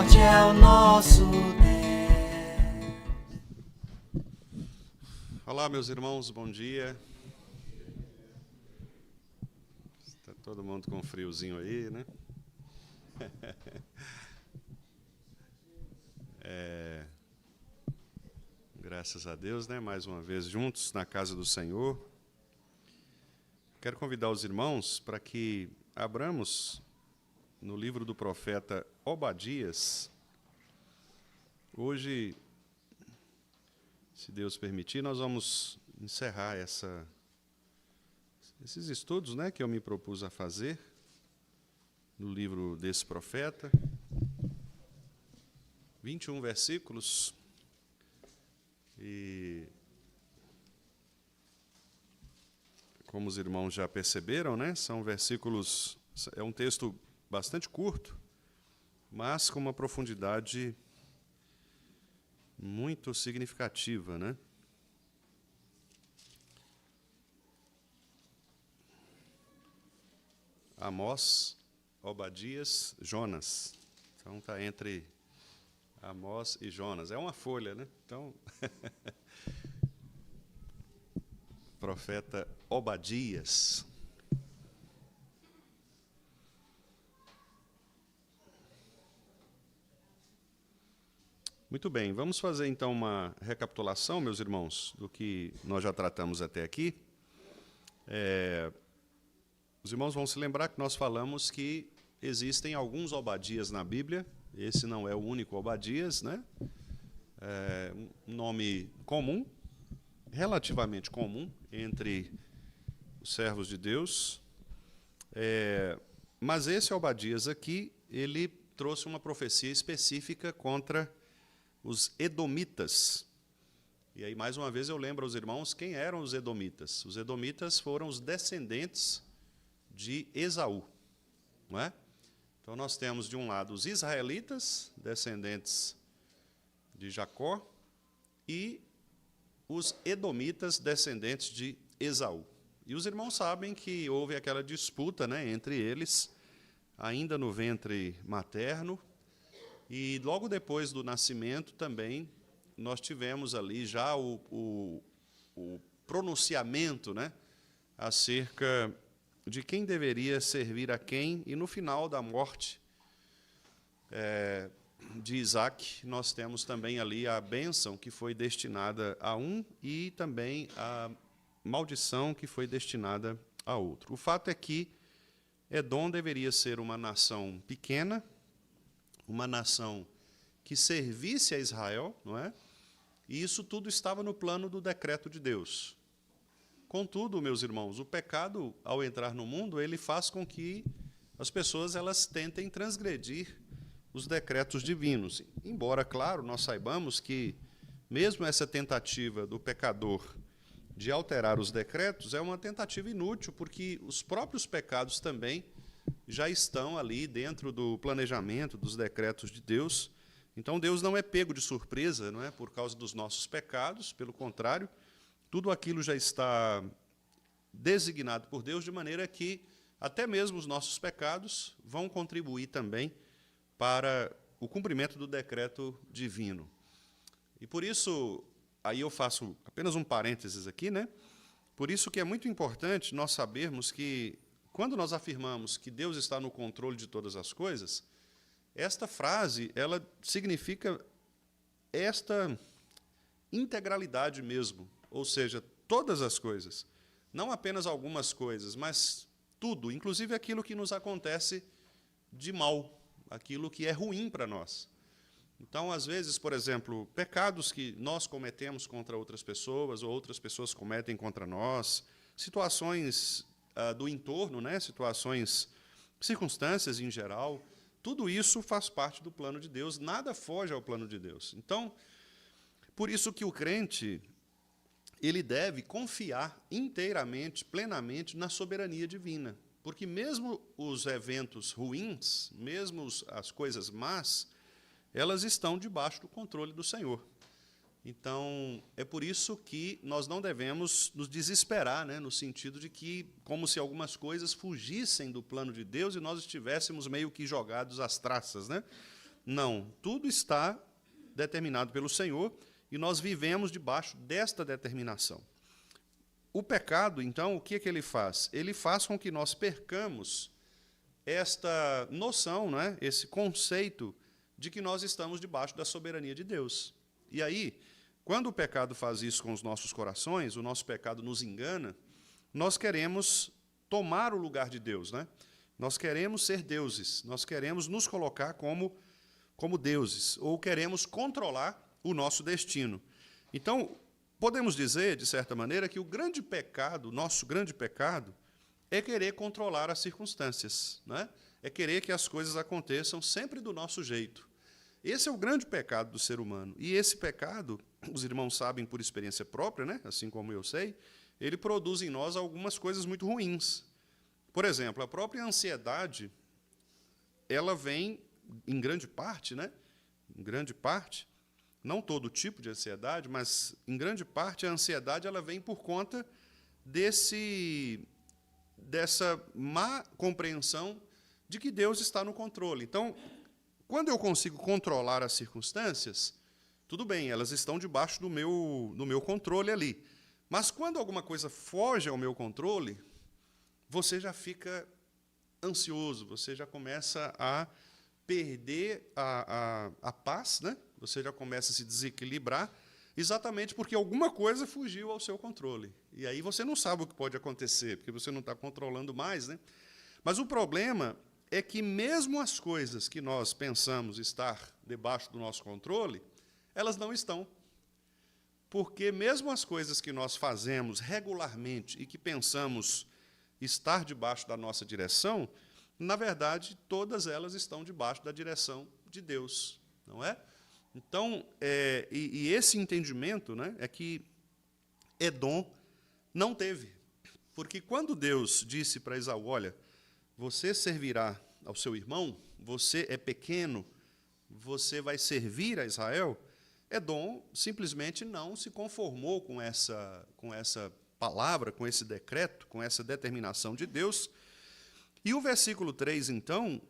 Forte é o nosso Deus. Olá, meus irmãos, bom dia. Está todo mundo com friozinho aí, né? Graças a Deus, né? Mais uma vez juntos na casa do Senhor. Quero convidar os irmãos para que abramos no livro do profeta Obadias. Hoje, se Deus permitir, nós vamos encerrar esses estudos, né, que eu me propus a fazer no livro desse profeta. 21 versículos. E, como os irmãos já perceberam, né, são versículos, é um texto bastante curto, mas com uma profundidade muito significativa, né? Amós, Obadias, Jonas. Então está entre Amós e Jonas. É uma folha, né? Então, profeta Obadias. Muito bem, vamos fazer então uma recapitulação, meus irmãos, do que nós já tratamos até aqui. Os irmãos vão se lembrar que nós falamos que existem alguns Obadias na Bíblia. Esse não é o único Obadias, né? É um nome comum, relativamente comum, entre os servos de Deus. Mas esse Obadias aqui, ele trouxe uma profecia específica contra os edomitas. E aí, mais uma vez, eu lembro aos irmãos quem eram os edomitas. Os edomitas foram os descendentes de Esaú, não é? Então, nós temos, de um lado, os israelitas, descendentes de Jacó, e os edomitas, descendentes de Esaú. E os irmãos sabem que houve aquela disputa, né, entre eles, ainda no ventre materno, e logo depois do nascimento também nós tivemos ali já o pronunciamento, né, acerca de quem deveria servir a quem, e no final da morte de Isaac, nós temos também ali a bênção que foi destinada a um e também a maldição que foi destinada a outro. O fato é que Edom deveria ser uma nação pequena, uma nação que servisse a Israel, não é? E isso tudo estava no plano do decreto de Deus. Contudo, meus irmãos, o pecado, ao entrar no mundo, ele faz com que as pessoas elas tentem transgredir os decretos divinos. Embora, claro, nós saibamos que, mesmo essa tentativa do pecador de alterar os decretos, é uma tentativa inútil, porque os próprios pecados também já estão ali dentro do planejamento dos decretos de Deus. Então, Deus não é pego de surpresa, não é, por causa dos nossos pecados, pelo contrário, tudo aquilo já está designado por Deus, de maneira que até mesmo os nossos pecados vão contribuir também para o cumprimento do decreto divino. E por isso, aí eu faço apenas um parênteses aqui, né? Por isso que é muito importante nós sabermos que, quando nós afirmamos que Deus está no controle de todas as coisas, esta frase, ela significa esta integralidade mesmo, ou seja, todas as coisas, não apenas algumas coisas, mas tudo, inclusive aquilo que nos acontece de mal, aquilo que é ruim para nós. Então, às vezes, por exemplo, pecados que nós cometemos contra outras pessoas, ou outras pessoas cometem contra nós, situações do entorno, né, situações, circunstâncias em geral, tudo isso faz parte do plano de Deus, nada foge ao plano de Deus. Então, por isso que o crente, ele deve confiar inteiramente, plenamente na soberania divina. Porque mesmo os eventos ruins, mesmo as coisas más, elas estão debaixo do controle do Senhor. Então, é por isso que nós não devemos nos desesperar, né, no sentido de que, como se algumas coisas fugissem do plano de Deus e nós estivéssemos meio que jogados às traças, né? Não, tudo está determinado pelo Senhor e nós vivemos debaixo desta determinação. O pecado, então, o que é que ele faz? Ele faz com que nós percamos esta noção, né, esse conceito de que nós estamos debaixo da soberania de Deus. E aí, quando o pecado faz isso com os nossos corações, o nosso pecado nos engana, nós queremos tomar o lugar de Deus, né? Nós queremos ser deuses, nós queremos nos colocar como deuses, ou queremos controlar o nosso destino. Então, podemos dizer, de certa maneira, que o grande pecado, nosso grande pecado, é querer controlar as circunstâncias, né? É querer que as coisas aconteçam sempre do nosso jeito. Esse é o grande pecado do ser humano. E esse pecado, os irmãos sabem por experiência própria, né? Assim como eu sei, ele produz em nós algumas coisas muito ruins. Por exemplo, a própria ansiedade, ela vem, em grande parte, né? Em grande parte, não todo tipo de ansiedade, mas, em grande parte, a ansiedade ela vem por conta dessa má compreensão de que Deus está no controle. Então, quando eu consigo controlar as circunstâncias, tudo bem, elas estão debaixo do meu controle ali. Mas quando alguma coisa foge ao meu controle, você já fica ansioso, você já começa a perder a paz, né? Você já começa a se desequilibrar, exatamente porque alguma coisa fugiu ao seu controle. E aí você não sabe o que pode acontecer, porque você não está controlando mais, né? Mas o problema é que mesmo as coisas que nós pensamos estar debaixo do nosso controle, elas não estão. Porque mesmo as coisas que nós fazemos regularmente e que pensamos estar debaixo da nossa direção, na verdade, todas elas estão debaixo da direção de Deus, não é? Então, esse entendimento, né, é que Edom não teve. Porque quando Deus disse para Esaú, olha, você servirá ao seu irmão, você é pequeno, você vai servir a Israel, Edom simplesmente não se conformou com essa palavra, com esse decreto, com essa determinação de Deus. E o versículo 3, então,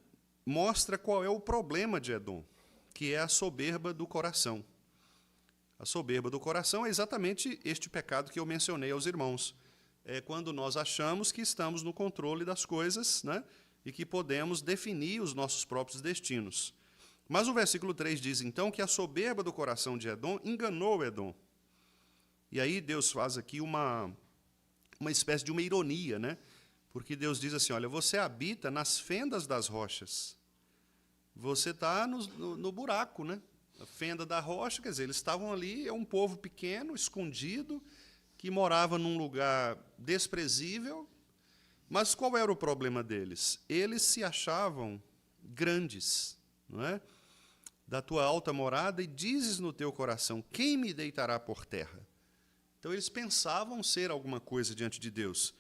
mostra qual é o problema de Edom, que é a soberba do coração. A soberba do coração é exatamente este pecado que eu mencionei aos irmãos. É quando nós achamos que estamos no controle das coisas, né, e que podemos definir os nossos próprios destinos. Mas o versículo 3 diz, então, que a soberba do coração de Edom enganou Edom. E aí Deus faz aqui uma espécie de uma ironia, né? Porque Deus diz assim, olha, você habita nas fendas das rochas. Você está no buraco, né? A fenda da rocha, quer dizer, eles estavam ali, é um povo pequeno, escondido, que morava num lugar desprezível. Mas qual era o problema deles? Eles se achavam grandes, não é? Da tua alta morada, e dizes no teu coração, quem me deitará por terra? Então, eles pensavam ser alguma coisa diante de Deus.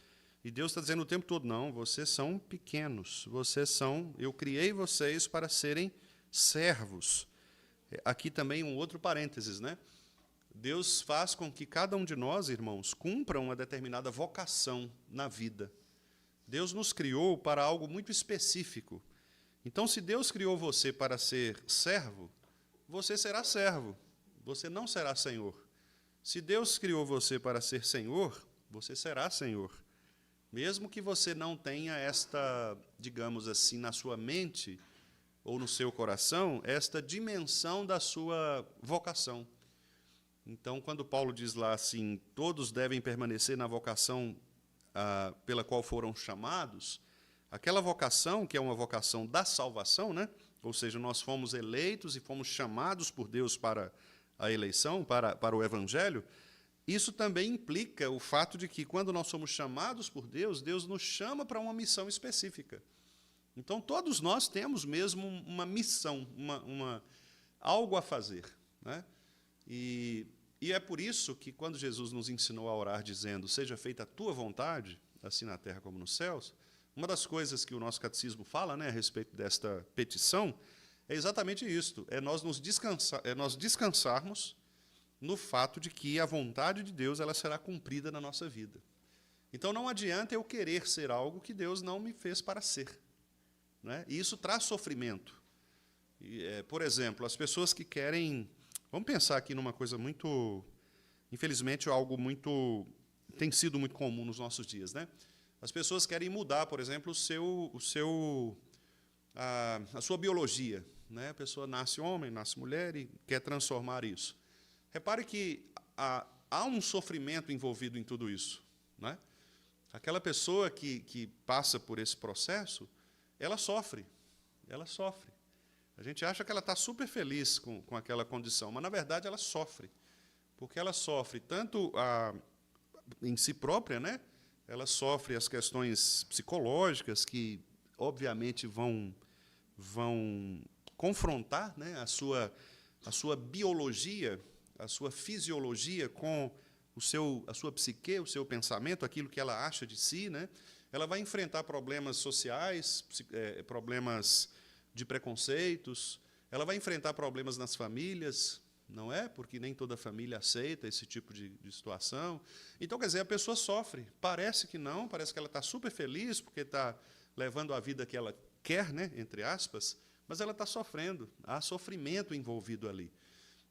E Deus está dizendo o tempo todo, não, vocês são pequenos, eu criei vocês para serem servos. Aqui também um outro parênteses, né? Deus faz com que cada um de nós, irmãos, cumpra uma determinada vocação na vida. Deus nos criou para algo muito específico. Então, se Deus criou você para ser servo, você será servo, você não será senhor. Se Deus criou você para ser senhor, você será senhor. Mesmo que você não tenha esta, digamos assim, na sua mente ou no seu coração, esta dimensão da sua vocação. Então, quando Paulo diz lá assim, todos devem permanecer na vocação pela qual foram chamados, aquela vocação, que é uma vocação da salvação, né? Ou seja, nós fomos eleitos e fomos chamados por Deus para a eleição, para o Evangelho, isso também implica o fato de que, quando nós somos chamados por Deus, Deus nos chama para uma missão específica. Então, todos nós temos mesmo uma missão, algo a fazer, né? E é por isso que, quando Jesus nos ensinou a orar, dizendo, seja feita a tua vontade, assim na terra como nos céus, uma das coisas que o nosso catecismo fala, né, a respeito desta petição, é exatamente isto, é nós descansarmos no fato de que a vontade de Deus ela será cumprida na nossa vida. Então, não adianta eu querer ser algo que Deus não me fez para ser, né? E isso traz sofrimento. Por exemplo, as pessoas que querem... Vamos pensar aqui numa coisa muito... Infelizmente, algo muito... tem sido muito comum nos nossos dias, né? As pessoas querem mudar, por exemplo, a sua biologia, né? A pessoa nasce homem, nasce mulher e quer transformar isso. Repare que há um sofrimento envolvido em tudo isso, né? Aquela pessoa que passa por esse processo, ela sofre. A gente acha que ela está super feliz com aquela condição, mas, na verdade, ela sofre. Porque ela sofre tanto em si própria, né? Ela sofre as questões psicológicas que, obviamente, vão confrontar, né, a sua biologia, a sua fisiologia com a sua psique, o seu pensamento, aquilo que ela acha de si, né? Ela vai enfrentar problemas sociais, problemas de preconceitos, ela vai enfrentar problemas nas famílias, não é? Porque nem toda família aceita esse tipo de situação. Então, quer dizer, a pessoa sofre. Parece que não, parece que ela está super feliz porque está levando a vida que ela quer, né, entre aspas, mas ela está sofrendo. Há sofrimento envolvido ali.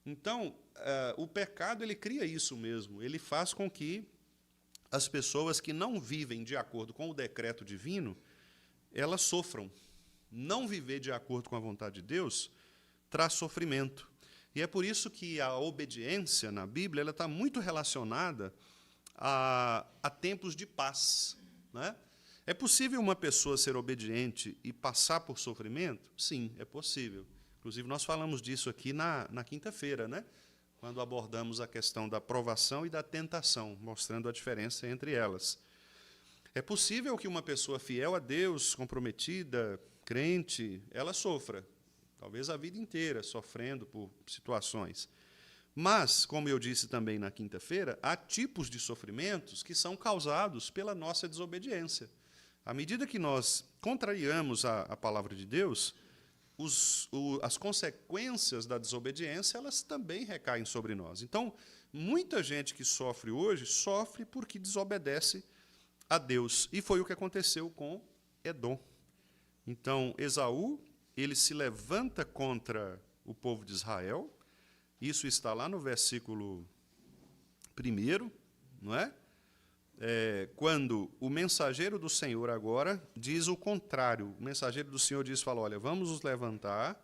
Então, o pecado ele cria isso mesmo. Ele faz com que as pessoas que não vivem de acordo com o decreto divino, elas sofram. Não viver de acordo com a vontade de Deus traz sofrimento. E é por isso que a obediência na Bíblia ela está muito relacionada a tempos de paz, né? É possível uma pessoa ser obediente e passar por sofrimento? Sim, é possível. Inclusive, nós falamos disso aqui na quinta-feira, né? Quando abordamos a questão da provação e da tentação, mostrando a diferença entre elas. É possível que uma pessoa fiel a Deus, comprometida, crente, ela sofra, talvez a vida inteira, sofrendo por situações. Mas, como eu disse também na quinta-feira, há tipos de sofrimentos que são causados pela nossa desobediência. À medida que nós contrariamos a palavra de Deus, as consequências da desobediência elas também recaem sobre nós. Então, muita gente que sofre hoje, sofre porque desobedece a Deus. E foi o que aconteceu com Edom. Então, Esaú, ele se levanta contra o povo de Israel. Isso está lá no versículo 1, não é? Quando o mensageiro do Senhor agora diz o contrário. O mensageiro do Senhor fala, olha, vamos nos levantar,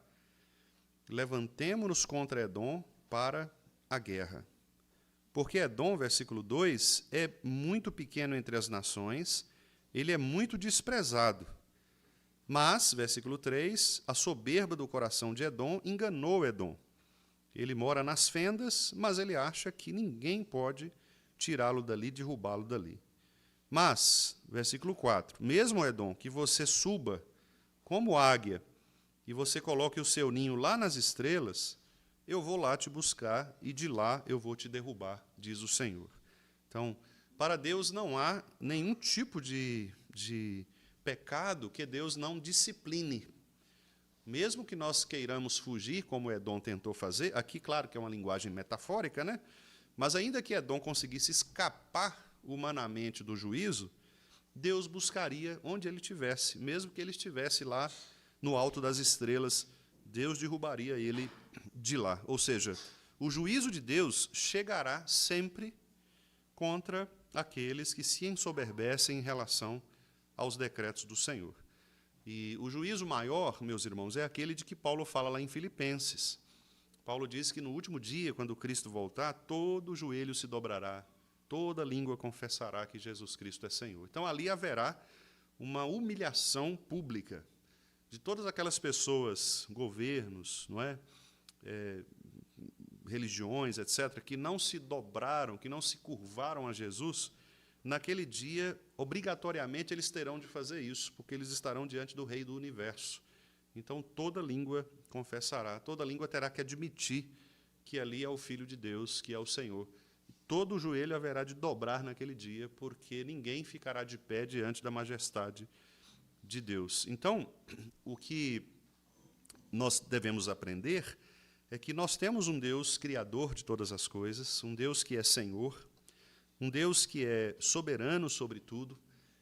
levantemo-nos contra Edom para a guerra. Porque Edom, versículo 2, é muito pequeno entre as nações, ele é muito desprezado. Mas, versículo 3, a soberba do coração de Edom enganou Edom. Ele mora nas fendas, mas ele acha que ninguém pode tirá-lo dali, derrubá-lo dali. Mas, versículo 4, mesmo, Edom, que você suba como águia e você coloque o seu ninho lá nas estrelas, eu vou lá te buscar e de lá eu vou te derrubar, diz o Senhor. Então, para Deus não há nenhum tipo de pecado que Deus não discipline. Mesmo que nós queiramos fugir, como Edom tentou fazer, aqui, claro que é uma linguagem metafórica, né? Mas ainda que Edom conseguisse escapar humanamente do juízo, Deus buscaria onde ele estivesse, mesmo que ele estivesse lá no alto das estrelas, Deus derrubaria ele de lá. Ou seja, o juízo de Deus chegará sempre contra aqueles que se ensoberbecem em relação aos decretos do Senhor. E o juízo maior, meus irmãos, é aquele de que Paulo fala lá em Filipenses. Paulo diz que no último dia, quando Cristo voltar, todo joelho se dobrará, toda língua confessará que Jesus Cristo é Senhor. Então, ali haverá uma humilhação pública de todas aquelas pessoas, governos, não é? Religiões, etc., que não se dobraram, que não se curvaram a Jesus. Naquele dia, obrigatoriamente, eles terão de fazer isso, porque eles estarão diante do Rei do Universo. Então, toda língua confessará, toda língua terá que admitir que ali é o Filho de Deus, que é o Senhor. Todo joelho haverá de dobrar naquele dia, porque ninguém ficará de pé diante da majestade de Deus. Então, o que nós devemos aprender é que nós temos um Deus criador de todas as coisas, um Deus que é Senhor, um Deus que é soberano sobre tudo,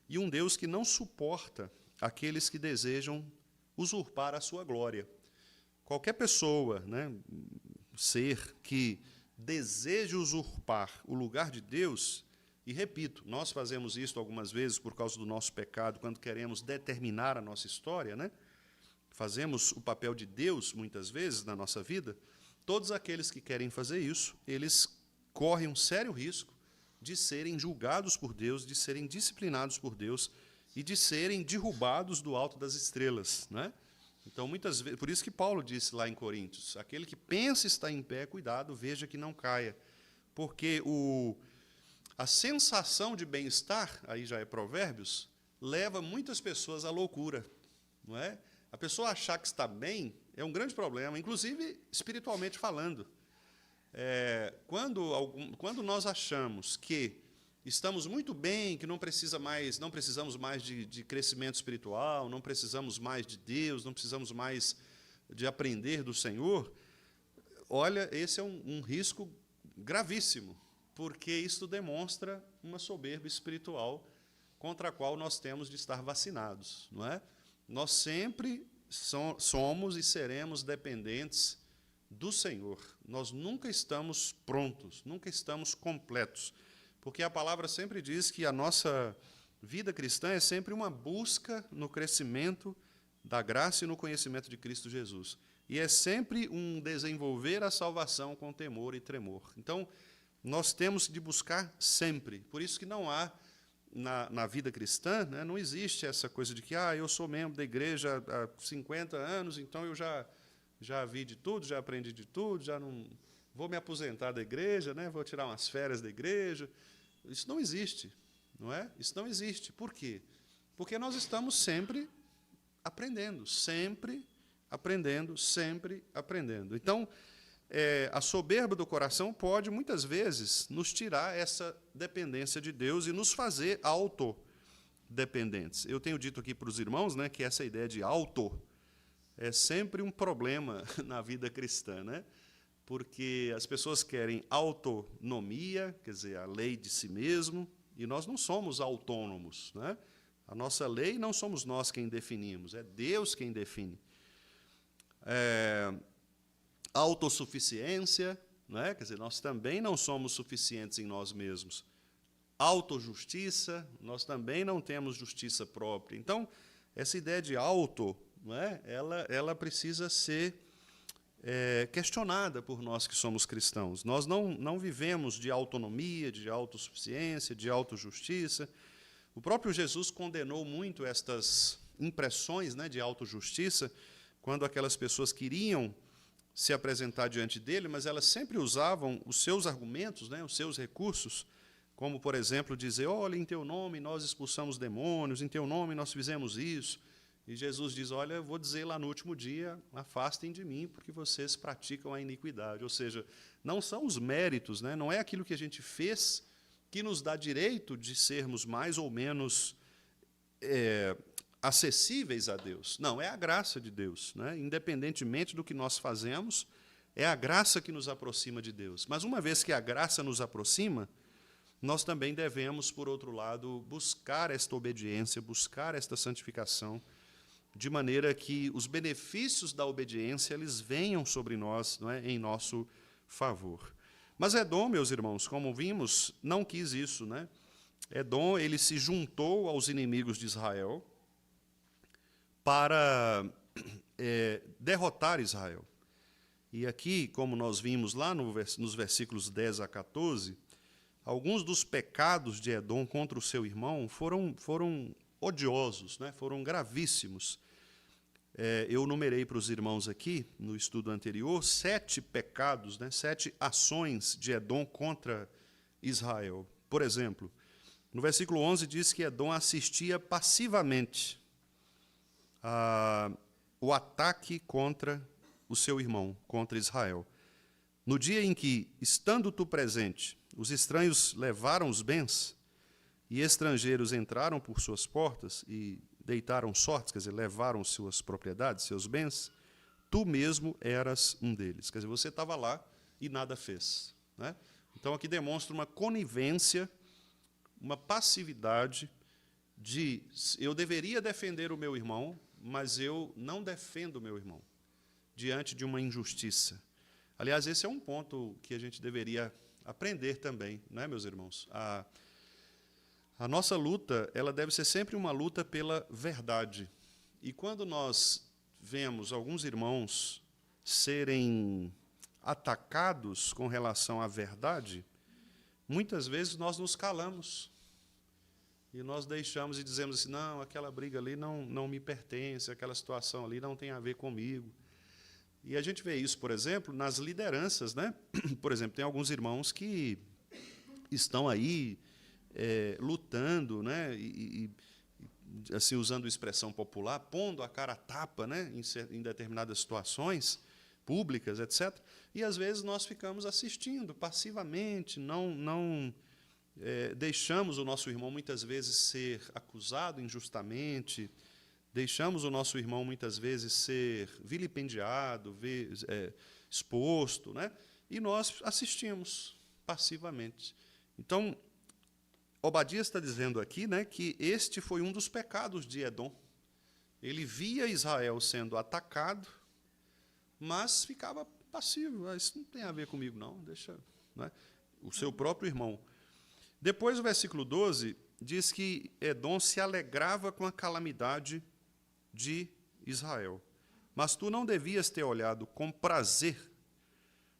e um Deus que não suporta aqueles que desejam usurpar a sua glória. qualquer pessoa, né, ser que deseje usurpar o lugar de Deus, e repito, nós fazemos isso algumas vezes por causa do nosso pecado, quando queremos determinar a nossa história, né? Fazemos o papel de Deus, muitas vezes, na nossa vida. Todos aqueles que querem fazer isso, eles correm um sério risco de serem julgados por Deus, de serem disciplinados por Deus e de serem derrubados do alto das estrelas, né? Então, muitas vezes, por isso que Paulo disse lá em Coríntios, aquele que pensa estar em pé, cuidado, veja que não caia. Porque a sensação de bem-estar, aí já é Provérbios, leva muitas pessoas à loucura, não é? A pessoa achar que está bem é um grande problema, inclusive espiritualmente falando. Quando nós achamos que estamos muito bem, que não precisamos mais de crescimento espiritual, não precisamos mais de Deus, não precisamos mais de aprender do Senhor, olha, esse é um risco gravíssimo, porque isso demonstra uma soberba espiritual contra a qual nós temos de estar vacinados, não é? Nós sempre somos e seremos dependentes do Senhor. Nós nunca estamos prontos, nunca estamos completos, porque a palavra sempre diz que a nossa vida cristã é sempre uma busca no crescimento da graça e no conhecimento de Cristo Jesus. E é sempre um desenvolver a salvação com temor e tremor. Então, nós temos de buscar sempre. Por isso que não há, na vida cristã, né, não existe essa coisa de que eu sou membro da igreja há 50 anos, então eu já vi de tudo, já aprendi de tudo, já não vou me aposentar da igreja, né, vou tirar umas férias da igreja. Isso não existe, não é? Isso não existe. Por quê? Porque nós estamos sempre aprendendo, sempre aprendendo, sempre aprendendo. Então, a soberba do coração pode, muitas vezes, nos tirar essa dependência de Deus e nos fazer autodependentes. Eu tenho dito aqui para os irmãos, né, que essa ideia de auto é sempre um problema na vida cristã, né? Porque as pessoas querem autonomia, quer dizer, a lei de si mesmo, e nós não somos autônomos, né? A nossa lei não somos nós quem definimos, é Deus quem define. Autossuficiência, né? Quer dizer, nós também não somos suficientes em nós mesmos. Autojustiça, nós também não temos justiça própria. Então, essa ideia de auto, não é? Ela precisa ser questionada por nós que somos cristãos. Nós não vivemos de autonomia, de autossuficiência, de autojustiça. O próprio Jesus condenou muito estas impressões, né, de autojustiça, quando aquelas pessoas queriam se apresentar diante dele, mas elas sempre usavam os seus argumentos, né, os seus recursos, como, por exemplo, dizer, olha, em teu nome nós expulsamos demônios, em teu nome nós fizemos isso. E Jesus diz, olha, eu vou dizer lá no último dia, afastem de mim, porque vocês praticam a iniquidade. Ou seja, não são os méritos, né, não é aquilo que a gente fez que nos dá direito de sermos mais ou menos acessíveis a Deus. Não, é a graça de Deus, né? Independentemente do que nós fazemos, é a graça que nos aproxima de Deus. Mas uma vez que a graça nos aproxima, nós também devemos, por outro lado, buscar esta obediência, buscar esta santificação, de maneira que os benefícios da obediência eles venham sobre nós, não é, em nosso favor. Mas Edom, meus irmãos, como vimos, não quis isso, né? Edom, ele se juntou aos inimigos de Israel para derrotar Israel. E aqui, como nós vimos lá nos versículos 10 a 14, alguns dos pecados de Edom contra o seu irmão foram odiosos, né? Foram gravíssimos. Eu numerei para os irmãos aqui, no estudo anterior, 7 pecados, né? 7 ações de Edom contra Israel. Por exemplo, no versículo 11 diz que Edom assistia passivamente o ataque contra o seu irmão, contra Israel. No dia em que, estando tu presente, os estranhos levaram os bens, e estrangeiros entraram por suas portas e deitaram sortes, quer dizer, levaram suas propriedades, seus bens, tu mesmo eras um deles. Quer dizer, você estava lá e nada fez, né? Então, aqui demonstra uma conivência, uma passividade eu deveria defender o meu irmão, mas eu não defendo o meu irmão. diante de uma injustiça. Aliás, esse é um ponto que a gente deveria aprender também, não é, meus irmãos? A nossa luta, ela deve ser sempre uma luta pela verdade. E quando nós vemos alguns irmãos serem atacados com relação à verdade, muitas vezes nós nos calamos e nós deixamos e dizemos assim, não, aquela briga ali não me pertence, aquela situação ali não tem a ver comigo. E a gente vê isso, por exemplo, nas lideranças, né? Por exemplo, tem alguns irmãos que estão aí lutando, né? Assim, usando expressão popular, pondo a cara a tapa, né? Em determinadas situações públicas, etc. E, às vezes, nós ficamos assistindo passivamente, não deixamos o nosso irmão, muitas vezes, ser acusado injustamente, deixamos o nosso irmão, muitas vezes, ser vilipendiado, exposto, né? E nós assistimos passivamente. Então, Obadias está dizendo aqui, né, que este foi um dos pecados de Edom. Ele via Israel sendo atacado, mas ficava passivo. Isso não tem a ver comigo, não. Deixa, né? O seu próprio irmão. Depois, o versículo 12 diz que Edom se alegrava com a calamidade de Israel. Mas tu não devias ter olhado com prazer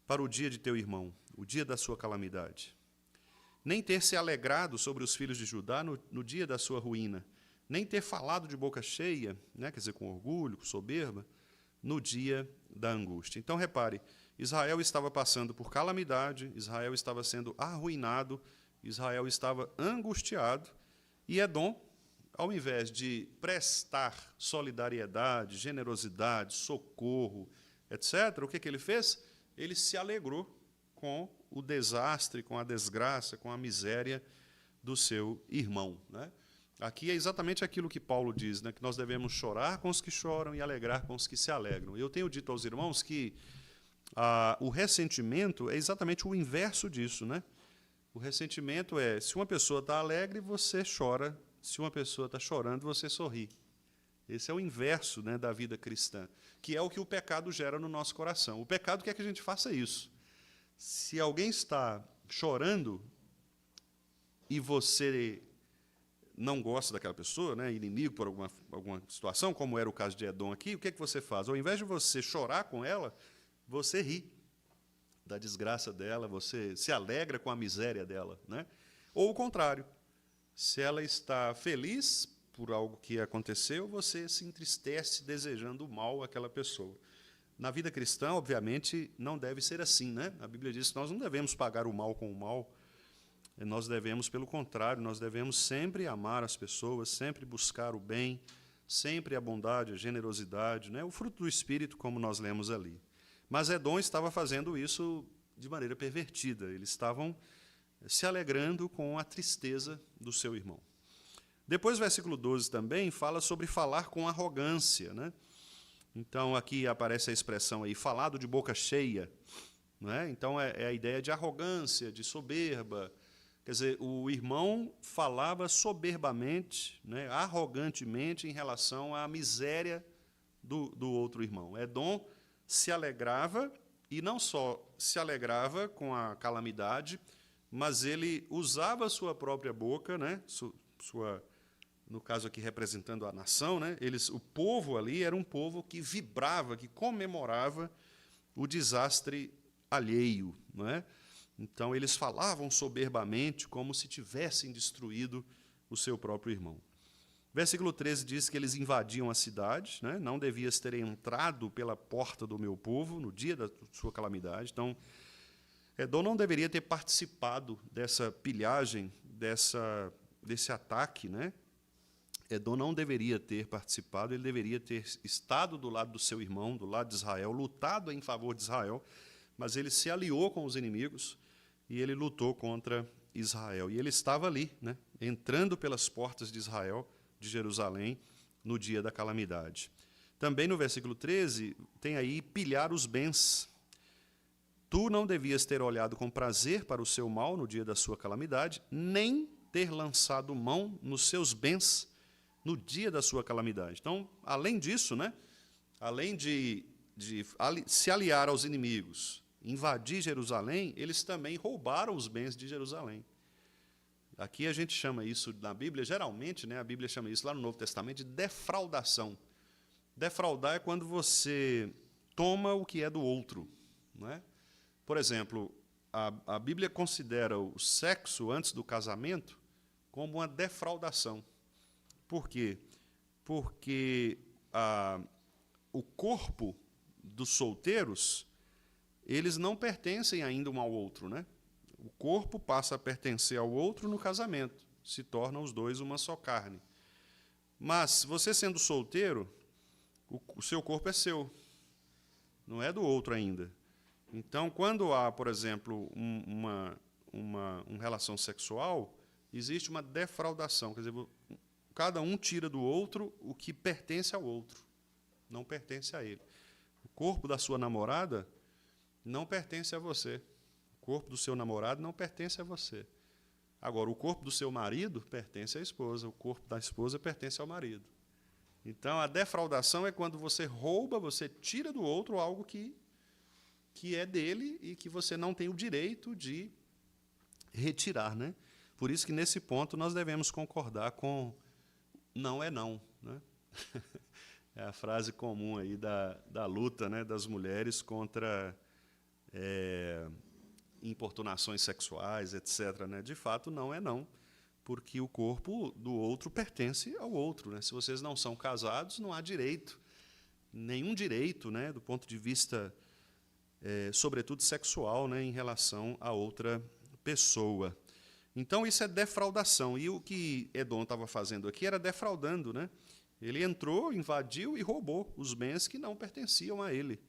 para o dia de teu irmão, o dia da sua calamidade, nem ter se alegrado sobre os filhos de Judá no dia da sua ruína, nem ter falado de boca cheia, né, quer dizer, com orgulho, com soberba, no dia da angústia. Então, repare, Israel estava passando por calamidade, Israel estava sendo arruinado, Israel estava angustiado, e Edom, ao invés de prestar solidariedade, generosidade, socorro, etc., o que ele fez? Ele se alegrou com o desastre, com a desgraça, com a miséria do seu irmão, né? Aqui é exatamente aquilo que Paulo diz, né, que nós devemos chorar com os que choram e alegrar com os que se alegram. Eu tenho dito aos irmãos que o ressentimento é exatamente o inverso disso, né? O ressentimento é, se uma pessoa está alegre, você chora, se uma pessoa está chorando, você sorri. Esse é o inverso, né, da vida cristã, que é o que o pecado gera no nosso coração. O pecado quer que a gente faça isso. Se alguém está chorando e você não gosta daquela pessoa, né, inimigo por alguma situação, como era o caso de Edom aqui, o que é que você faz? Ao invés de você chorar com ela, você ri da desgraça dela, você se alegra com a miséria dela, né? Ou o contrário, se ela está feliz por algo que aconteceu, você se entristece desejando o mal àquela pessoa. Na vida cristã, obviamente, não deve ser assim, né? A Bíblia diz que nós não devemos pagar o mal com o mal, nós devemos, pelo contrário, nós devemos sempre amar as pessoas, sempre buscar o bem, sempre a bondade, a generosidade, né? O fruto do Espírito, como nós lemos ali. Mas Edom estava fazendo isso de maneira pervertida, eles estavam se alegrando com a tristeza do seu irmão. Depois, o versículo 12 também fala sobre falar com arrogância, né? Então, aqui aparece a expressão aí, falado de boca cheia, não é? Então, é a ideia de arrogância, de soberba. Quer dizer, o irmão falava soberbamente, né, arrogantemente, em relação à miséria do outro irmão. Edom se alegrava, e não só se alegrava com a calamidade, mas ele usava a sua própria boca, né, no caso aqui representando a nação, né, o povo ali era um povo que vibrava, que comemorava o desastre alheio, não é? Então, eles falavam soberbamente, como se tivessem destruído o seu próprio irmão. Versículo 13 diz que eles invadiam a cidade, né? Não devias ter entrado pela porta do meu povo no dia da sua calamidade. Então, Edom não deveria ter participado dessa pilhagem, desse ataque, né? Edom não deveria ter participado, ele deveria ter estado do lado do seu irmão, do lado de Israel, lutado em favor de Israel, mas ele se aliou com os inimigos e ele lutou contra Israel. E ele estava ali, né, entrando pelas portas de Israel, de Jerusalém, no dia da calamidade. Também no versículo 13, tem aí pilhar os bens. Tu não devias ter olhado com prazer para o seu mal no dia da sua calamidade, nem ter lançado mão nos seus bens no dia da sua calamidade. Então, além disso, né, além de se aliar aos inimigos, invadir Jerusalém, eles também roubaram os bens de Jerusalém. Aqui a gente chama isso na Bíblia, geralmente, né, a Bíblia chama isso lá no Novo Testamento de defraudação. Defraudar é quando você toma o que é do outro. Não é? Por exemplo, a Bíblia considera o sexo antes do casamento como uma defraudação. Por quê? Porque o corpo dos solteiros, eles não pertencem ainda um ao outro, né? O corpo passa a pertencer ao outro no casamento, se tornam os dois uma só carne. Mas, você sendo solteiro, o seu corpo é seu, não é do outro ainda. Então, quando há, por exemplo, uma relação sexual, existe uma defraudação, quer dizer, cada um tira do outro o que pertence ao outro, não pertence a ele. O corpo da sua namorada não pertence a você. O corpo do seu namorado não pertence a você. Agora, o corpo do seu marido pertence à esposa, o corpo da esposa pertence ao marido. Então, a defraudação é quando você rouba, você tira do outro algo que é dele e que você não tem o direito de retirar. Né? Por isso que, nesse ponto, nós devemos concordar com não é não. Né? É a frase comum aí da luta, né, das mulheres contra importunações sexuais, etc. Né? De fato, não é não, porque o corpo do outro pertence ao outro. Né? Se vocês não são casados, não há direito, nenhum direito, né, do ponto de vista, sobretudo sexual, né, em relação a outra pessoa. Então, isso é defraudação. E o que Edom estava fazendo aqui era defraudando. Né? Ele entrou, invadiu e roubou os bens que não pertenciam a ele.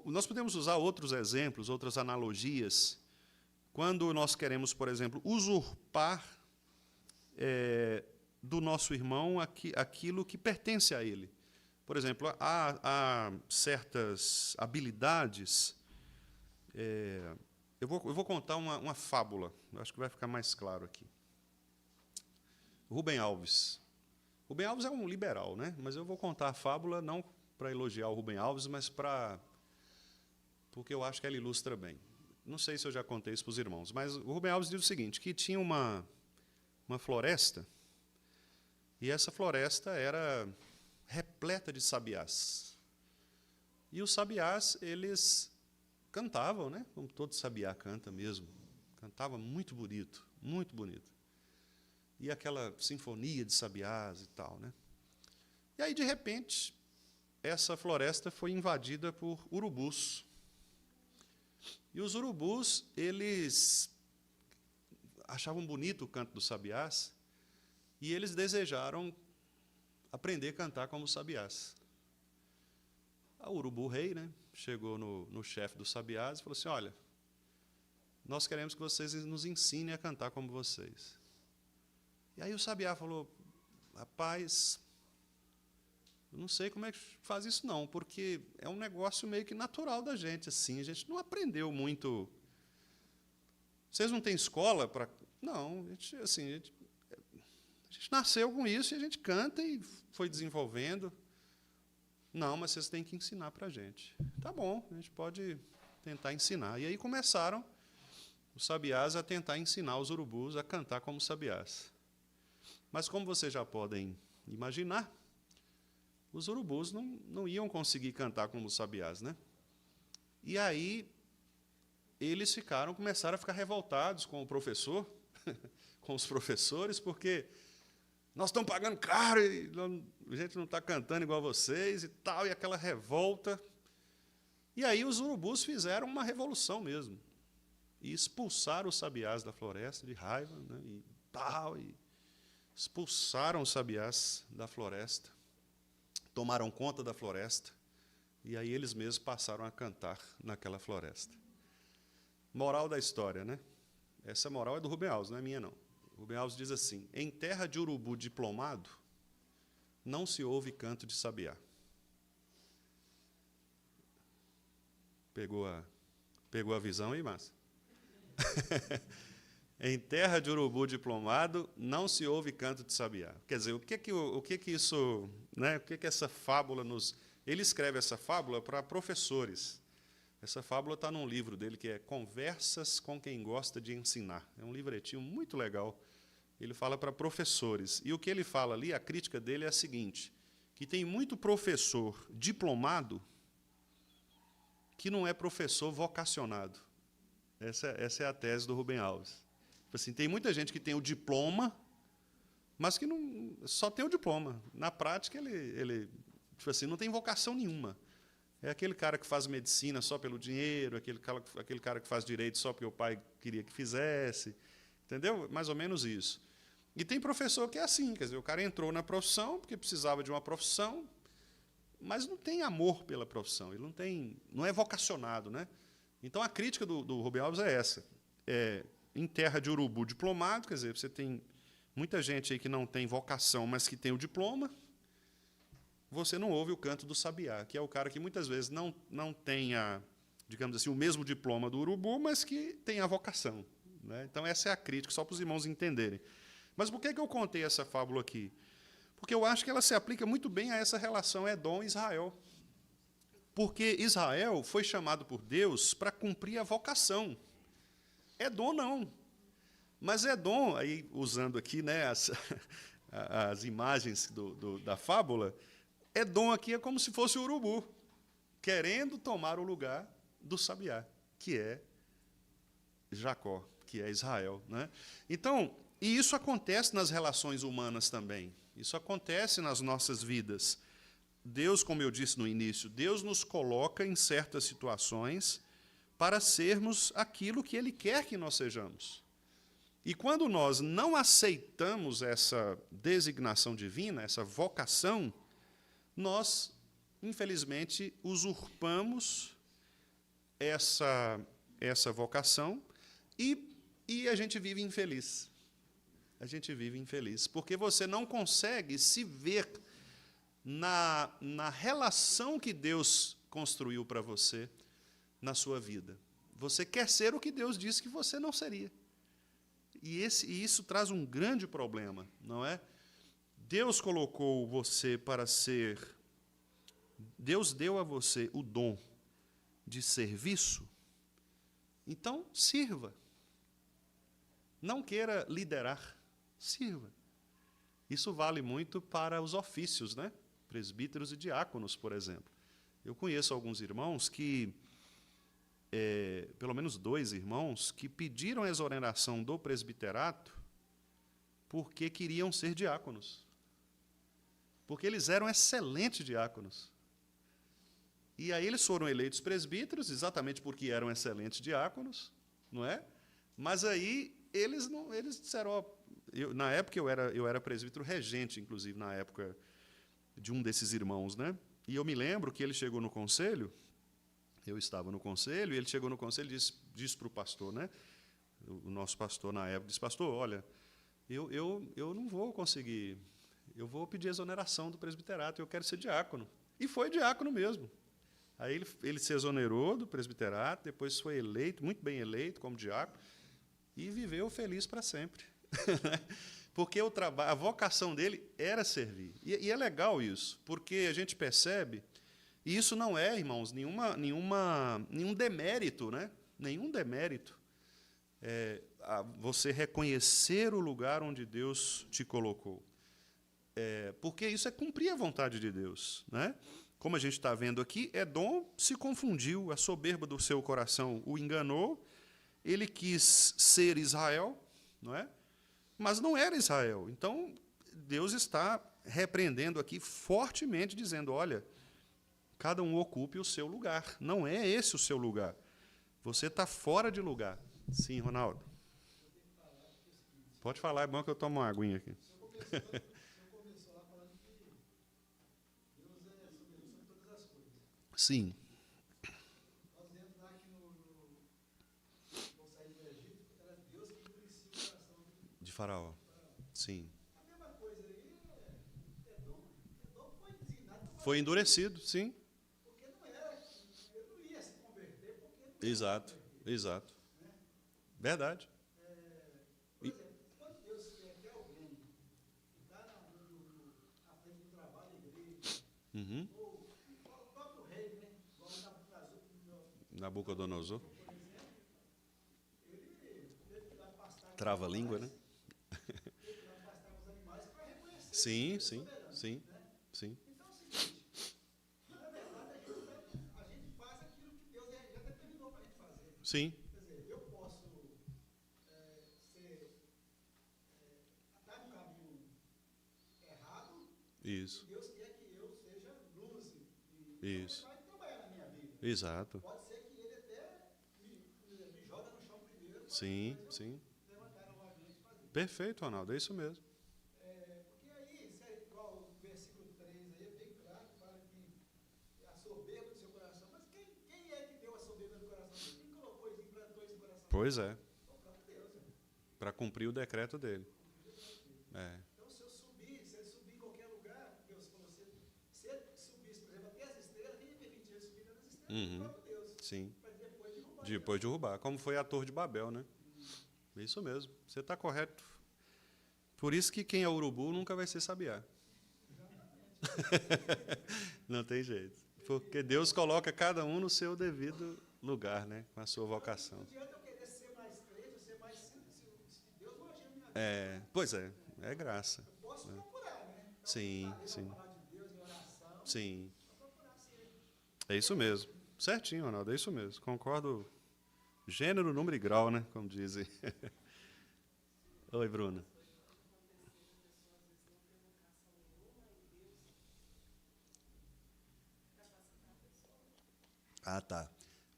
Nós podemos usar outros exemplos, outras analogias, quando nós queremos, por exemplo, usurpar do nosso irmão aquilo que pertence a ele. Por exemplo, há certas habilidades. Eu vou contar uma fábula, acho que vai ficar mais claro aqui. Rubem Alves. Rubem Alves é um liberal, né? Mas eu vou contar a fábula não para elogiar o Rubem Alves, mas porque eu acho que ela ilustra bem. Não sei se eu já contei isso para os irmãos, mas o Rubem Alves diz o seguinte, que tinha uma floresta, e essa floresta era repleta de sabiás. E os sabiás, eles cantavam, né? Como todo sabiá canta mesmo. Cantava muito bonito, muito bonito. E aquela sinfonia de sabiás e tal. Né? E aí, de repente, essa floresta foi invadida por urubus. E os urubus, eles achavam bonito o canto dos sabiás e eles desejaram aprender a cantar como os sabiás. O urubu-rei, né, chegou no chefe dos sabiás e falou assim, olha, nós queremos que vocês nos ensinem a cantar como vocês. E aí o sabiá falou, rapaz, eu não sei como é que faz isso não, porque é um negócio meio que natural da gente, assim, a gente não aprendeu muito. Vocês não têm escola para... Não, a gente nasceu com isso e a gente canta e foi desenvolvendo. Não, mas vocês têm que ensinar para a gente. Tá bom, a gente pode tentar ensinar. E aí começaram os sabiás a tentar ensinar os urubus a cantar como sabiás. Mas, como vocês já podem imaginar, os urubus não iam conseguir cantar como os sabiás. Né? E aí, eles começaram a ficar revoltados com o professor, com os professores, porque nós estamos pagando caro e a gente não está cantando igual vocês e tal, e aquela revolta. E aí os urubus fizeram uma revolução mesmo, e expulsaram os sabiás da floresta de raiva, né, e tal, e expulsaram os sabiás da floresta, tomaram conta da floresta, e aí eles mesmos passaram a cantar naquela floresta. Moral da história, né? Essa moral é do Rubem Alves, não é minha, não. O Rubem Alves diz assim, em terra de urubu diplomado, não se ouve canto de sabiá. Pegou a visão aí, Márcio? Em terra de urubu diplomado, não se ouve canto de sabiá. Quer dizer, o que isso, né, o que essa fábula nos Ele escreve essa fábula para professores. Essa fábula está num livro dele que é Conversas com Quem Gosta de Ensinar. É um livretinho muito legal. Ele fala para professores. E o que ele fala ali, a crítica dele é a seguinte, que tem muito professor diplomado que não é professor vocacionado. Essa é a tese do Rubem Alves. Assim, tem muita gente que tem o diploma, mas que não, só tem o diploma. Na prática, ele tipo assim, não tem vocação nenhuma. É aquele cara que faz medicina só pelo dinheiro, aquele cara que faz direito só porque o pai queria que fizesse. Entendeu? Mais ou menos isso. E tem professor que é assim, quer dizer, o cara entrou na profissão porque precisava de uma profissão, mas não tem amor pela profissão, ele não é vocacionado, né? Então, a crítica do Rubem Alves é essa. Em terra de urubu diplomado, quer dizer, você tem muita gente aí que não tem vocação, mas que tem o diploma, você não ouve o canto do sabiá, que é o cara que muitas vezes não tem, digamos assim, o mesmo diploma do urubu, mas que tem a vocação, né? Então, essa é a crítica, só para os irmãos entenderem. Mas por que eu contei essa fábula aqui? Porque eu acho que ela se aplica muito bem a essa relação Edom e Israel. Porque Israel foi chamado por Deus para cumprir a vocação. Edom não. Mas Edom, aí, usando aqui, né, as imagens da fábula, Edom aqui é como se fosse o urubu, querendo tomar o lugar do sabiá, que é Jacó, que é Israel, né? Então, e isso acontece nas relações humanas também. Isso acontece nas nossas vidas. Deus, como eu disse no início, Deus nos coloca em certas situações para sermos aquilo que Ele quer que nós sejamos. E quando nós não aceitamos essa designação divina, essa vocação, nós, infelizmente, usurpamos essa vocação e a gente vive infeliz. A gente vive infeliz, porque você não consegue se ver na relação que Deus construiu para você na sua vida. Você quer ser o que Deus disse que você não seria. E isso traz um grande problema, não é? Deus colocou você para ser... Deus deu a você o dom de serviço, então sirva. Não queira liderar, sirva. Isso vale muito para os ofícios, né? Presbíteros e diáconos, por exemplo. Eu conheço alguns irmãos que, pelo menos 2 irmãos, que pediram a exoneração do presbiterato porque queriam ser diáconos. Porque eles eram excelentes diáconos. E aí eles foram eleitos presbíteros, exatamente porque eram excelentes diáconos, não é? Mas aí eles disseram, ó, na época eu era presbítero regente, inclusive, na época de um desses irmãos, né? E eu me lembro que ele chegou no conselho, eu estava no conselho, e ele chegou no conselho e disse para o pastor, né? O nosso pastor na época disse, pastor, olha, eu não vou conseguir, eu vou pedir exoneração do presbiterato, eu quero ser diácono. E foi diácono mesmo. Aí ele se exonerou do presbiterato, depois foi eleito, muito bem eleito como diácono, e viveu feliz para sempre. Porque a vocação dele era servir. E é legal isso, porque a gente percebe, e isso não é, irmãos, nenhum demérito, né? Nenhum demérito. Você reconhecer o lugar onde Deus te colocou. Porque isso é cumprir a vontade de Deus, né? Como a gente está vendo aqui, Edom se confundiu, a soberba do seu coração o enganou, ele quis ser Israel, não é? Mas não era Israel. Então, Deus está repreendendo aqui fortemente, dizendo, olha, cada um ocupe o seu lugar. Não é esse o seu lugar. Você está fora de lugar. Sim, Ronaldo. Pode falar, é bom que eu tomo uma aguinha aqui. Sim. De Faraó. Sim. Foi endurecido, sim. Exato, exato. Verdade. E- Uhum. Nabucodonosor. Trava a língua, né? Sim, sim, sim, sim. Então é o seguinte, na verdade a gente faz aquilo que Deus já determinou para a gente fazer. Sim, Quer dizer, eu posso estar no caminho errado, isso, e Deus quer que eu seja luz e isso. vai trabalhar na minha vida. Exato. Pode ser que ele até me joga no chão primeiro, Sim, mas eu sim. levantar novamente e fazer. Perfeito, Ronaldo, é isso mesmo. Porque aí, se é igual o versículo 3 aí, é bem claro, que fala que a soberba do seu coração. Mas quem é que deu a soberba do coração dele? Quem colocou isso, implantou isso no coração dele? Pois é, Foi o próprio Deus. para cumprir o decreto dele. É, Então, se ele subir em qualquer lugar, Deus falou, se ele subisse, por exemplo, até as estrelas, quem permitia ele subir nas estrelas? Uhum. O próprio Deus. sim. Para depois derrubar. Depois de derrubar, como foi a Torre de Babel, né? Isso mesmo, você está correto. Por isso que quem é urubu nunca vai ser sabiá. Não tem jeito. Porque Deus coloca cada um no seu devido lugar, né? Com a sua vocação. Não adianta eu querer ser mais crente, ser mais simples, se Deus não agir na minha vida. Pois é graça. Eu posso procurar, né? Então, Sim, ler sim. a palavra de Deus em oração, Sim, procurar ser. é isso mesmo. Certinho, Ronaldo, é isso mesmo. Concordo. Gênero, número e grau, né? Como dizem. Oi, Bruna. Ah, tá.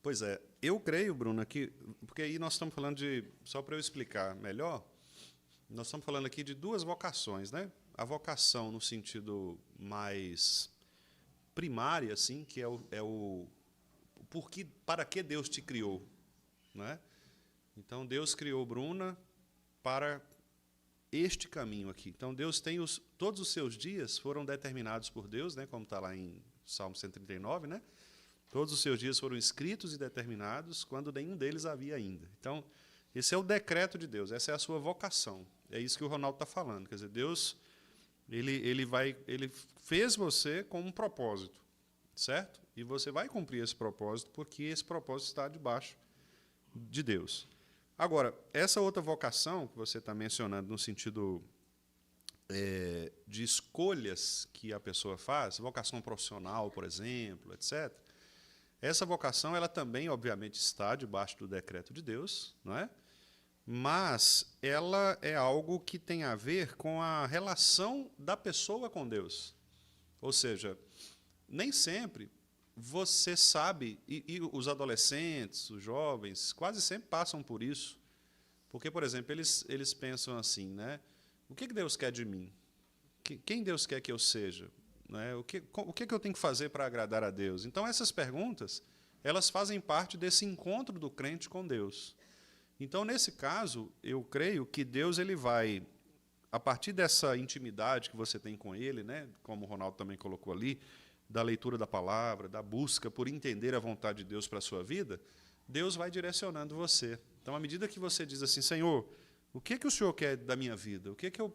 Pois é, eu creio, Bruna, que. Porque aí nós estamos falando de. Só para eu explicar melhor, nós estamos falando aqui de duas vocações, né? A vocação no sentido mais primária, assim, que é o para que Deus te criou, né? Então Deus criou Bruna para este caminho aqui. Então Deus tem todos os seus dias foram determinados por Deus, né? Como está lá em Salmo 139, né? Todos os seus dias foram escritos e determinados quando nenhum deles havia ainda. Então esse é o decreto de Deus. Essa é a sua vocação. É isso que o Ronaldo está falando. Quer dizer, Deus ele fez você com um propósito, certo? E você vai cumprir esse propósito porque esse propósito está debaixo de Deus. Agora, essa outra vocação que você está mencionando no sentido de escolhas que a pessoa faz, vocação profissional, por exemplo, etc., essa vocação ela também, obviamente, está debaixo do decreto de Deus, não é? Mas ela é algo que tem a ver com a relação da pessoa com Deus. Ou seja, nem sempre você sabe, e os adolescentes, os jovens, quase sempre passam por isso. Porque, por exemplo, eles pensam assim, né? O que Deus quer de mim? Quem Deus quer que eu seja? Né? O que eu tenho que fazer para agradar a Deus? Então, essas perguntas, elas fazem parte desse encontro do crente com Deus. Então, nesse caso, eu creio que Deus ele vai, a partir dessa intimidade que você tem com Ele, né? Como o Ronaldo também colocou ali, da leitura da palavra, da busca por entender a vontade de Deus para a sua vida, Deus vai direcionando você. Então, à medida que você diz assim, Senhor, o que o Senhor quer da minha vida? O que eu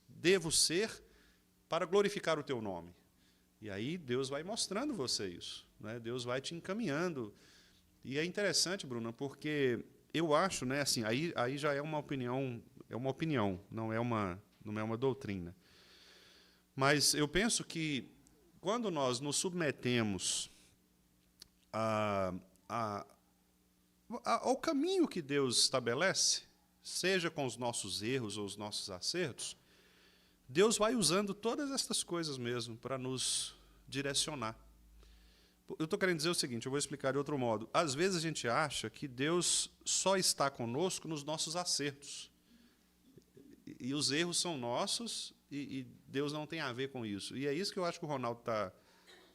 devo ser para glorificar o Teu nome? E aí Deus vai mostrando você isso, né? Deus vai te encaminhando. E é interessante, Bruna, porque eu acho, né, assim, aí já é uma opinião, não é uma doutrina. Mas eu penso que quando nós nos submetemos ao caminho que Deus estabelece, seja com os nossos erros ou os nossos acertos, Deus vai usando todas essas coisas mesmo para nos direcionar. Eu estou querendo dizer o seguinte, eu vou explicar de outro modo. Às vezes a gente acha que Deus só está conosco nos nossos acertos. E os erros são nossos e Deus não tem a ver com isso. E é isso que eu acho que o Ronaldo está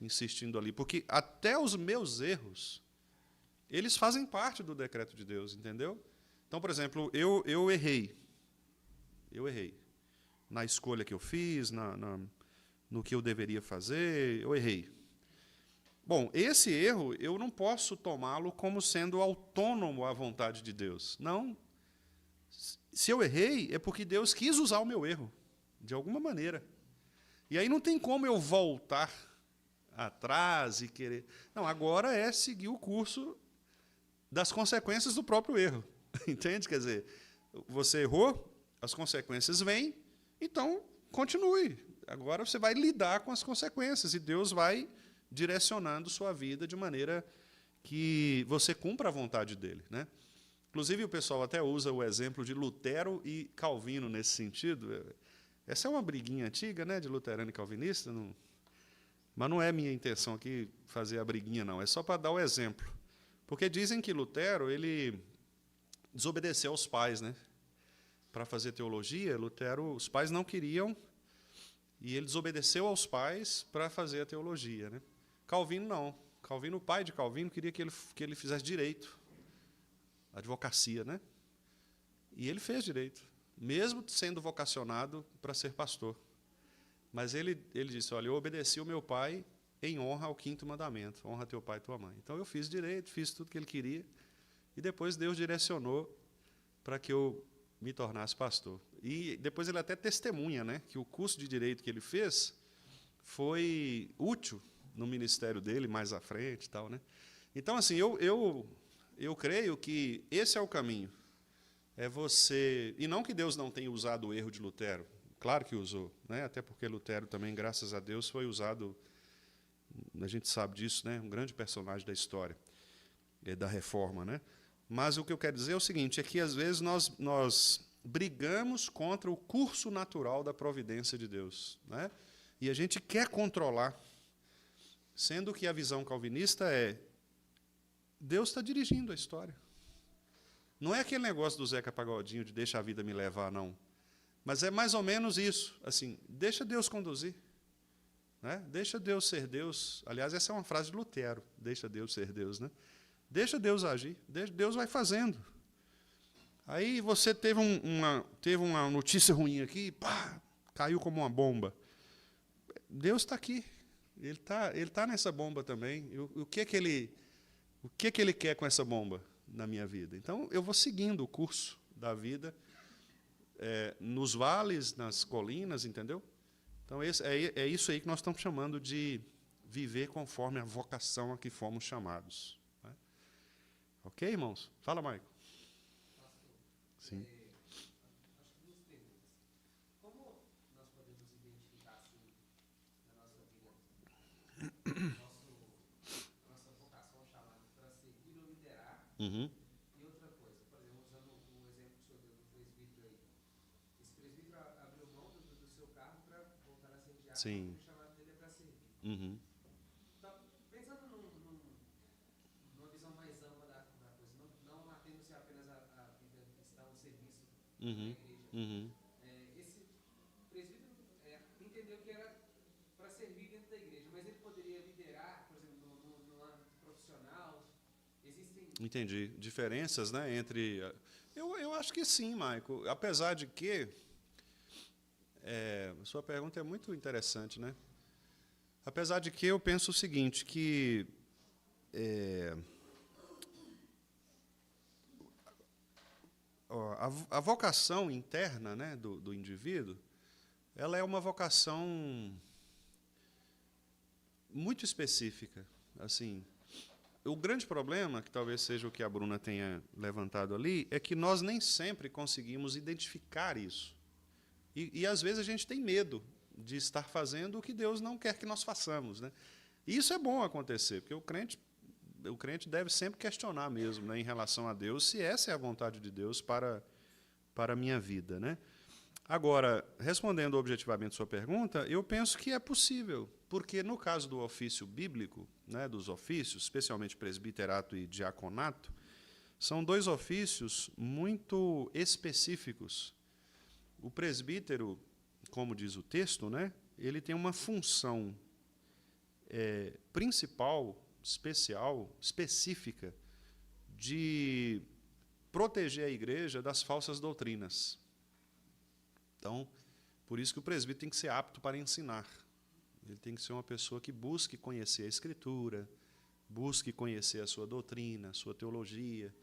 insistindo ali. Porque até os meus erros, eles fazem parte do decreto de Deus, entendeu? Então, por exemplo, eu errei. Eu errei. Na escolha que eu fiz, no que eu deveria fazer, eu errei. Bom, esse erro eu não posso tomá-lo como sendo autônomo à vontade de Deus. Não. Se eu errei, é porque Deus quis usar o meu erro, de alguma maneira. E aí não tem como eu voltar atrás e querer. Não, agora é seguir o curso das consequências do próprio erro. Entende? Quer dizer, você errou, as consequências vêm, então continue. Agora você vai lidar com as consequências e Deus vai direcionando sua vida de maneira que você cumpra a vontade dele, né? Inclusive, o pessoal até usa o exemplo de Lutero e Calvino nesse sentido. Essa é uma briguinha antiga, né, de luterano e calvinista, mas não é minha intenção aqui fazer a briguinha, não. É só para dar o exemplo. Porque dizem que Lutero ele desobedeceu aos pais, né? Para fazer teologia, Lutero, os pais não queriam, e ele desobedeceu aos pais para fazer a teologia, né? Calvino não. Calvino, o pai de Calvino, queria que ele fizesse direito, advocacia, né? E ele fez direito, mesmo sendo vocacionado para ser pastor. Mas ele disse, olha, eu obedeci o meu pai em honra ao 5º mandamento, honra teu pai e tua mãe. Então eu fiz direito, fiz tudo que ele queria, e depois Deus direcionou para que eu me tornasse pastor. E depois ele até testemunha, né, que o curso de direito que ele fez foi útil no ministério dele mais à frente e tal, né? Então, assim, eu creio que esse é o caminho. É você, e não que Deus não tenha usado o erro de Lutero, claro que usou, né? Até porque Lutero também, graças a Deus, foi usado, a gente sabe disso, né? Um grande personagem da história, da Reforma, né? Mas o que eu quero dizer é o seguinte, é que às vezes nós brigamos contra o curso natural da providência de Deus, né? E a gente quer controlar, sendo que a visão calvinista é Deus está dirigindo a história. Não é aquele negócio do Zeca Pagodinho de deixa a vida me levar, não. Mas é mais ou menos isso, assim, deixa Deus conduzir, né? Deixa Deus ser Deus. Aliás, essa é uma frase de Lutero, deixa Deus ser Deus, né? Deixa Deus agir, Deus vai fazendo. Aí você teve uma notícia ruim aqui, pá, caiu como uma bomba. Deus está aqui, Ele tá nessa bomba também. O que que ele quer com essa bomba na minha vida? Então, eu vou seguindo o curso da vida, nos vales, nas colinas, entendeu? Então, é isso aí que nós estamos chamando de viver conforme a vocação a que fomos chamados. Né? Ok, irmãos? Fala, Maico. Sim. Acho que duas perguntas. Como nós podemos identificar, assim, na nossa vida, a nossa vocação chamada para servir ou liderar? Uhum. E outra coisa, por exemplo, usando o exemplo que o senhor deu do presbítero aí. Esse presbítero abriu mão do seu carro para voltar a ser diácono, Sim. porque o chamado dele é para servir. Uhum. Então, pensando numa visão mais ampla da coisa, não atendo-se apenas à vida cristã, ao serviço da Uhum. igreja. Uhum. Esse presbítero entendeu que era para servir dentro da igreja, mas ele poderia liderar, por exemplo, no âmbito profissional. Existem. Entendi. Diferenças, né, entre... Eu acho que sim, Maico. Apesar de que... sua pergunta é muito interessante, né? Apesar de que eu penso o seguinte, que... a vocação interna, né, do indivíduo, ela é uma vocação muito específica. Assim, o grande problema, que talvez seja o que a Bruna tenha levantado ali, é que nós nem sempre conseguimos identificar isso. E às vezes a gente tem medo de estar fazendo o que Deus não quer que nós façamos, né? E isso é bom acontecer, porque o crente deve sempre questionar mesmo, né, em relação a Deus, se essa é a vontade de Deus para a minha vida, né? Agora, respondendo objetivamente sua pergunta, eu penso que é possível, porque no caso do ofício bíblico, né, dos ofícios, especialmente presbiterato e diaconato, são dois ofícios muito específicos. O presbítero, como diz o texto, né, ele tem uma função principal, especial, específica, de proteger a igreja das falsas doutrinas. Então, por isso que o presbítero tem que ser apto para ensinar. Ele tem que ser uma pessoa que busque conhecer a Escritura, busque conhecer a sua doutrina, a sua teologia,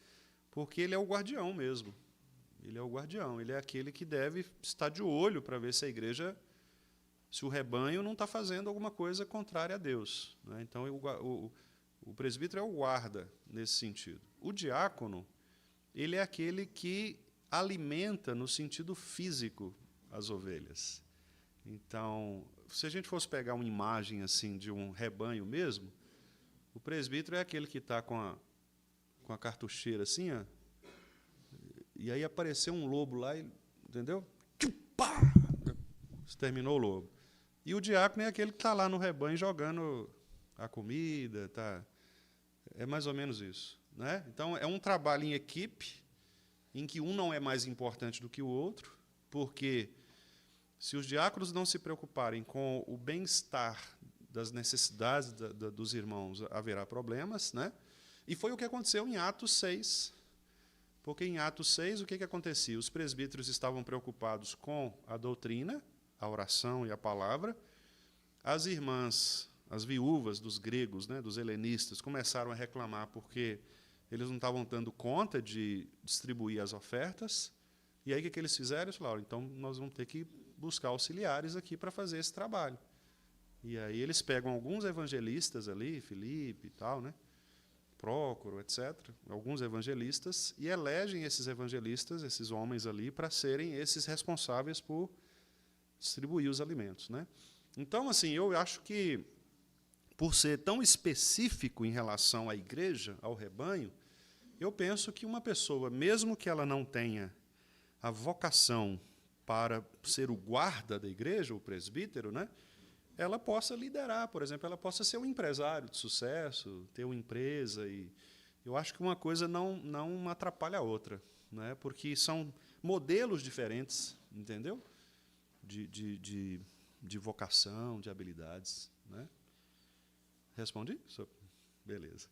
porque ele é o guardião mesmo. Ele é o guardião, ele é aquele que deve estar de olho para ver se a igreja se o rebanho não está fazendo alguma coisa contrária a Deus, né? Então, o presbítero é o guarda nesse sentido. O diácono, ele é aquele que alimenta no sentido físico as ovelhas. Então, se a gente fosse pegar uma imagem assim de um rebanho mesmo, o presbítero é aquele que está com a cartucheira assim, ó, e aí apareceu um lobo lá, entendeu? Pá! Exterminou o lobo. E o diácono é aquele que está lá no rebanho jogando a comida, tá? É mais ou menos isso, né? Então, é um trabalho em equipe, em que um não é mais importante do que o outro, porque se os diáconos não se preocuparem com o bem-estar das necessidades dos irmãos, haverá problemas, né? E foi o que aconteceu em Atos 6. Porque em Atos 6, o que acontecia? Os presbíteros estavam preocupados com a doutrina, a oração e a palavra. As irmãs, as viúvas dos gregos, né, dos helenistas, começaram a reclamar porque eles não estavam dando conta de distribuir as ofertas. E aí, o que eles fizeram? Eles falaram, então, nós vamos ter que buscar auxiliares aqui para fazer esse trabalho. E aí eles pegam alguns evangelistas ali, Filipe e tal, né, Prócoro, etc., alguns evangelistas, e elegem esses evangelistas, esses homens ali, para serem esses responsáveis por distribuir os alimentos, né? Então, assim, eu acho que, por ser tão específico em relação à igreja, ao rebanho, eu penso que uma pessoa, mesmo que ela não tenha a vocação para ser o guarda da igreja, o presbítero, né, ela possa liderar, por exemplo, ela possa ser um empresário de sucesso, ter uma empresa. E eu acho que uma coisa não atrapalha a outra, né, porque são modelos diferentes, entendeu? De vocação, de habilidades, né? Respondi? Beleza.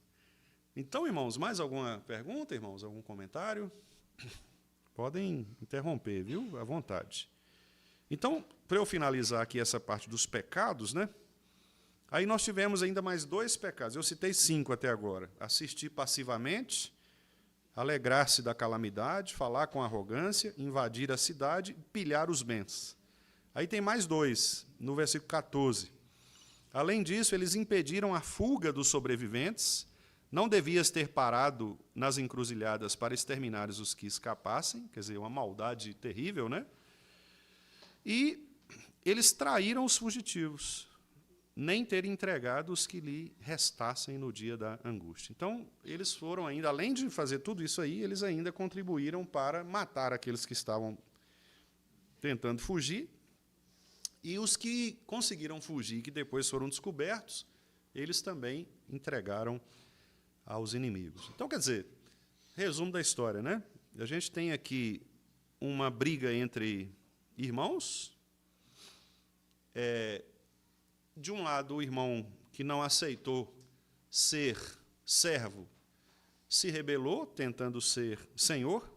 Então, irmãos, mais alguma pergunta, irmãos? Algum comentário? Podem interromper, viu? À vontade. Então, para eu finalizar aqui essa parte dos pecados, né? Aí nós tivemos ainda mais 2 pecados. Eu citei 5 até agora. Assistir passivamente, alegrar-se da calamidade, falar com arrogância, invadir a cidade, pilhar os bens. Aí tem mais 2, no versículo 14. Além disso, eles impediram a fuga dos sobreviventes. Não devias ter parado nas encruzilhadas para exterminares os que escapassem, quer dizer, uma maldade terrível, né? E eles traíram os fugitivos, nem ter entregado os que lhe restassem no dia da angústia. Então, eles foram ainda, além de fazer tudo isso aí, eles ainda contribuíram para matar aqueles que estavam tentando fugir, e os que conseguiram fugir, que depois foram descobertos, eles também entregaram aos inimigos. Então, quer dizer, resumo da história, né? A gente tem aqui uma briga entre irmãos. De um lado, o irmão que não aceitou ser servo se rebelou, tentando ser senhor,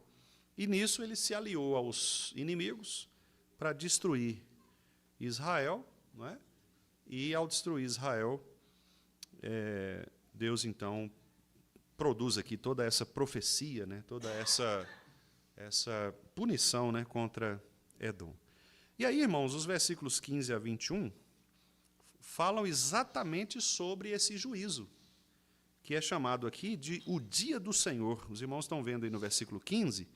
e nisso ele se aliou aos inimigos para destruir Israel, não é? E, ao destruir Israel, Deus, então, produz aqui toda essa profecia, né? Toda essa punição, né, contra Edom. E aí, irmãos, os versículos 15 a 21 falam exatamente sobre esse juízo, que é chamado aqui de o dia do Senhor. Os irmãos estão vendo aí no versículo 15,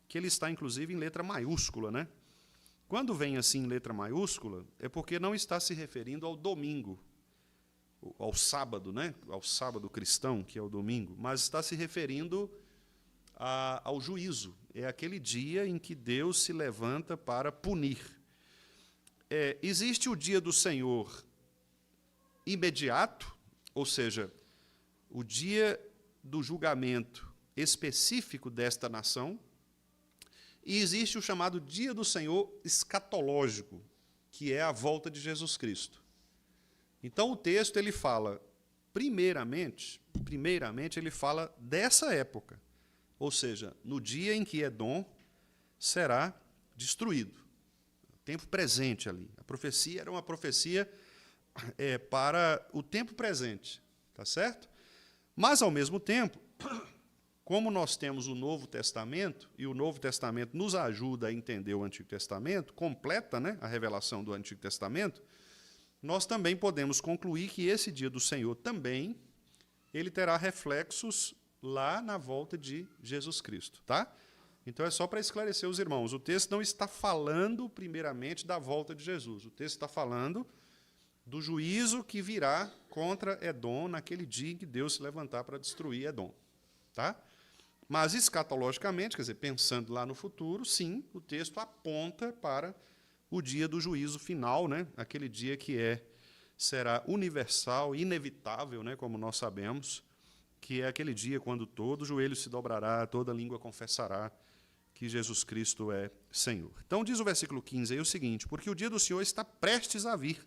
que ele está, inclusive, em letra maiúscula, né? Quando vem assim em letra maiúscula, é porque não está se referindo ao domingo, ao sábado, né? Ao sábado cristão, que é o domingo, mas está se referindo ao juízo. É aquele dia em que Deus se levanta para punir. Existe o dia do Senhor imediato, ou seja, o dia do julgamento específico desta nação, e existe o chamado dia do Senhor escatológico, que é a volta de Jesus Cristo. Então, o texto ele fala, primeiramente ele fala dessa época, ou seja, no dia em que Edom será destruído. Tempo presente ali. A profecia era uma profecia para o tempo presente, tá certo? Mas, ao mesmo tempo, como nós temos o Novo Testamento, e o Novo Testamento nos ajuda a entender o Antigo Testamento, completa, né, a revelação do Antigo Testamento, nós também podemos concluir que esse dia do Senhor também ele terá reflexos lá na volta de Jesus Cristo, tá? Então é só para esclarecer os irmãos. O texto não está falando primeiramente da volta de Jesus. O texto está falando do juízo que virá contra Edom naquele dia em que Deus se levantar para destruir Edom, tá? Mas escatologicamente, quer dizer, pensando lá no futuro, sim, o texto aponta para o dia do juízo final, né? Aquele dia que será universal, inevitável, né? Como nós sabemos, que é aquele dia quando todo joelho se dobrará, toda língua confessará que Jesus Cristo é Senhor. Então diz o versículo 15 aí o seguinte: porque o dia do Senhor está prestes a vir.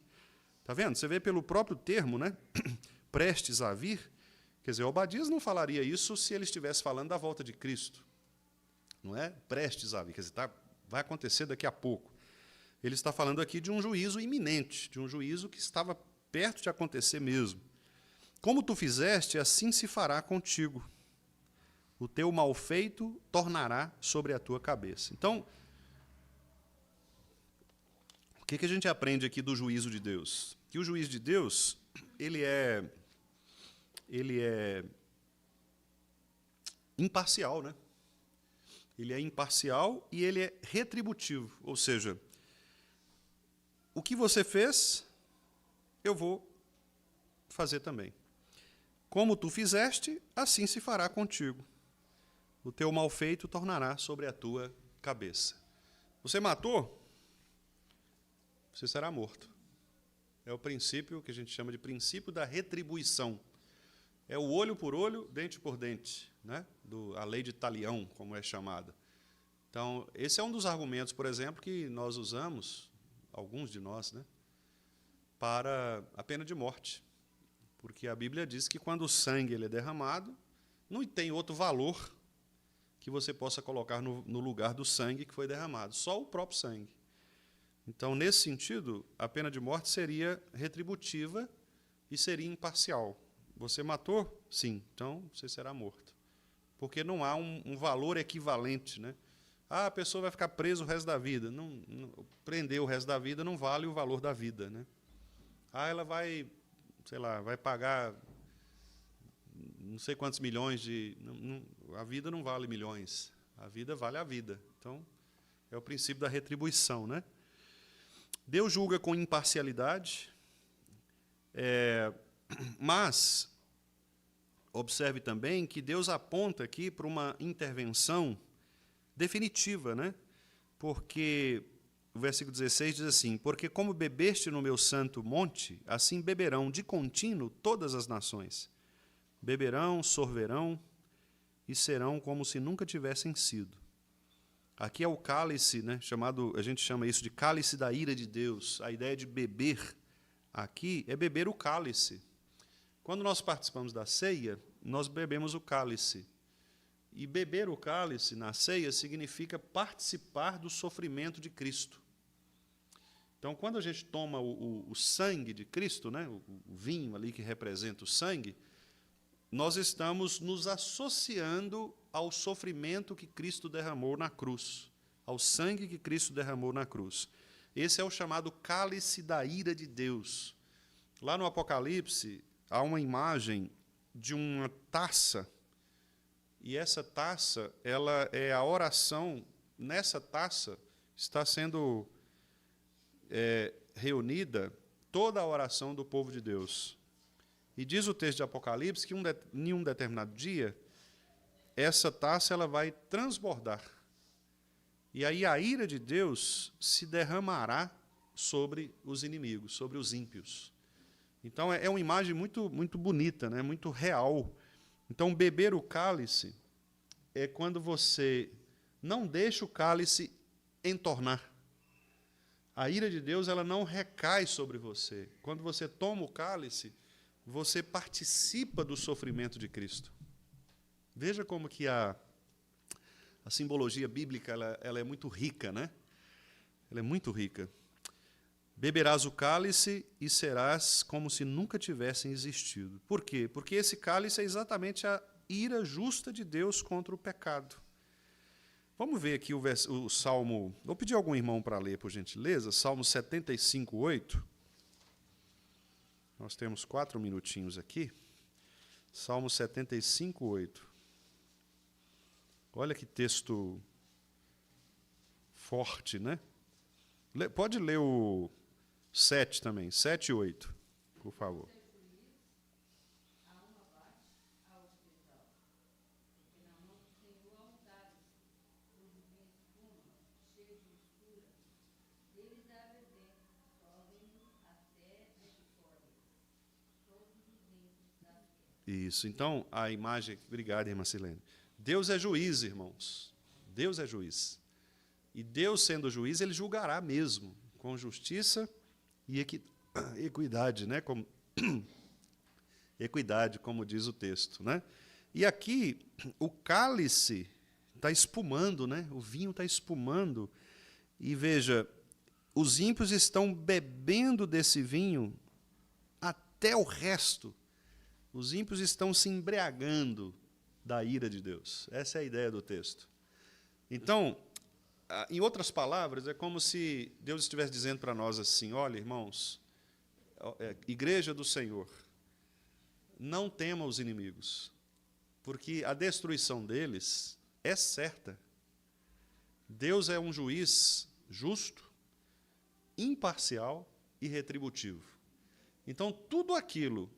Está vendo? Você vê pelo próprio termo, né? Prestes a vir. Quer dizer, Obadias não falaria isso se ele estivesse falando da volta de Cristo. Não é? Prestes a vir. Quer dizer, vai acontecer daqui a pouco. Ele está falando aqui de um juízo iminente, de um juízo que estava perto de acontecer mesmo. Como tu fizeste, assim se fará contigo. O teu malfeito tornará sobre a tua cabeça. Então, o que a gente aprende aqui do juízo de Deus? Que o juízo de Deus, ele é imparcial, né? Ele é imparcial e ele é retributivo, ou seja, o que você fez, eu vou fazer também. Como tu fizeste, assim se fará contigo. O teu malfeito tornará sobre a tua cabeça. Você matou, você será morto. É o princípio que a gente chama de princípio da retribuição. É o olho por olho, dente por dente, né? A lei de Talião, como é chamada. Então, esse é um dos argumentos, por exemplo, que nós usamos, alguns de nós, né, para a pena de morte. Porque a Bíblia diz que quando o sangue ele é derramado, não tem outro valor que você possa colocar no lugar do sangue que foi derramado, só o próprio sangue. Então, nesse sentido, a pena de morte seria retributiva e seria imparcial. Você matou? Sim, então você será morto. Porque não há um valor equivalente, né? Ah, a pessoa vai ficar presa o resto da vida. Prender o resto da vida não vale o valor da vida, né? Ah, ela vai, sei lá, vai pagar não sei quantos milhões de... a vida não vale milhões. A vida vale a vida. Então, é o princípio da retribuição, né? Deus julga com imparcialidade, mas observe também que Deus aponta aqui para uma intervenção definitiva, né? Porque o versículo 16 diz assim: porque como bebeste no meu santo monte, assim beberão de contínuo todas as nações. Beberão, sorverão e serão como se nunca tivessem sido. Aqui é o cálice, né, a gente chama isso de cálice da ira de Deus. A ideia de beber aqui é beber o cálice. Quando nós participamos da ceia, nós bebemos o cálice. E beber o cálice na ceia significa participar do sofrimento de Cristo. Então, quando a gente toma o sangue de Cristo, né, o vinho ali que representa o sangue, nós estamos nos associando ao sofrimento que Cristo derramou na cruz, ao sangue que Cristo derramou na cruz. Esse é o chamado cálice da ira de Deus. Lá no Apocalipse, há uma imagem de uma taça, e essa taça, ela é a oração, nessa taça está sendo reunida toda a oração do povo de Deus. E diz o texto de Apocalipse que em um determinado dia, essa taça ela vai transbordar. E aí a ira de Deus se derramará sobre os inimigos, sobre os ímpios. Então é uma imagem muito, muito bonita, né? Muito real. Então beber o cálice é quando você não deixa o cálice entornar. A ira de Deus ela não recai sobre você. Quando você toma o cálice, você participa do sofrimento de Cristo. Veja como que a simbologia bíblica ela é muito rica, né? Ela é muito rica. Beberás o cálice e serás como se nunca tivessem existido. Por quê? Porque esse cálice é exatamente ira justa de Deus contra o pecado. Vamos ver aqui o Salmo. Vou pedir a algum irmão para ler, por gentileza. Salmo 75, 8. Nós temos 4 minutinhos aqui. Salmo 75, 8. Olha que texto forte, né? Pode ler o 7 também, 7 e 8, por favor. Isso, então, a imagem... Obrigado, irmã Silene. Deus é juiz, irmãos. Deus é juiz. E Deus, sendo juiz, ele julgará mesmo, com justiça e equidade, né? Equidade, como diz o texto, né? E aqui, o cálice está espumando, né? O vinho está espumando. E veja, os ímpios estão bebendo desse vinho até o resto. Os ímpios estão se embriagando da ira de Deus. Essa é a ideia do texto. Então, em outras palavras, é como se Deus estivesse dizendo para nós assim: olha, irmãos, igreja do Senhor, não tema os inimigos, porque a destruição deles é certa. Deus é um juiz justo, imparcial e retributivo. Então, tudo aquilo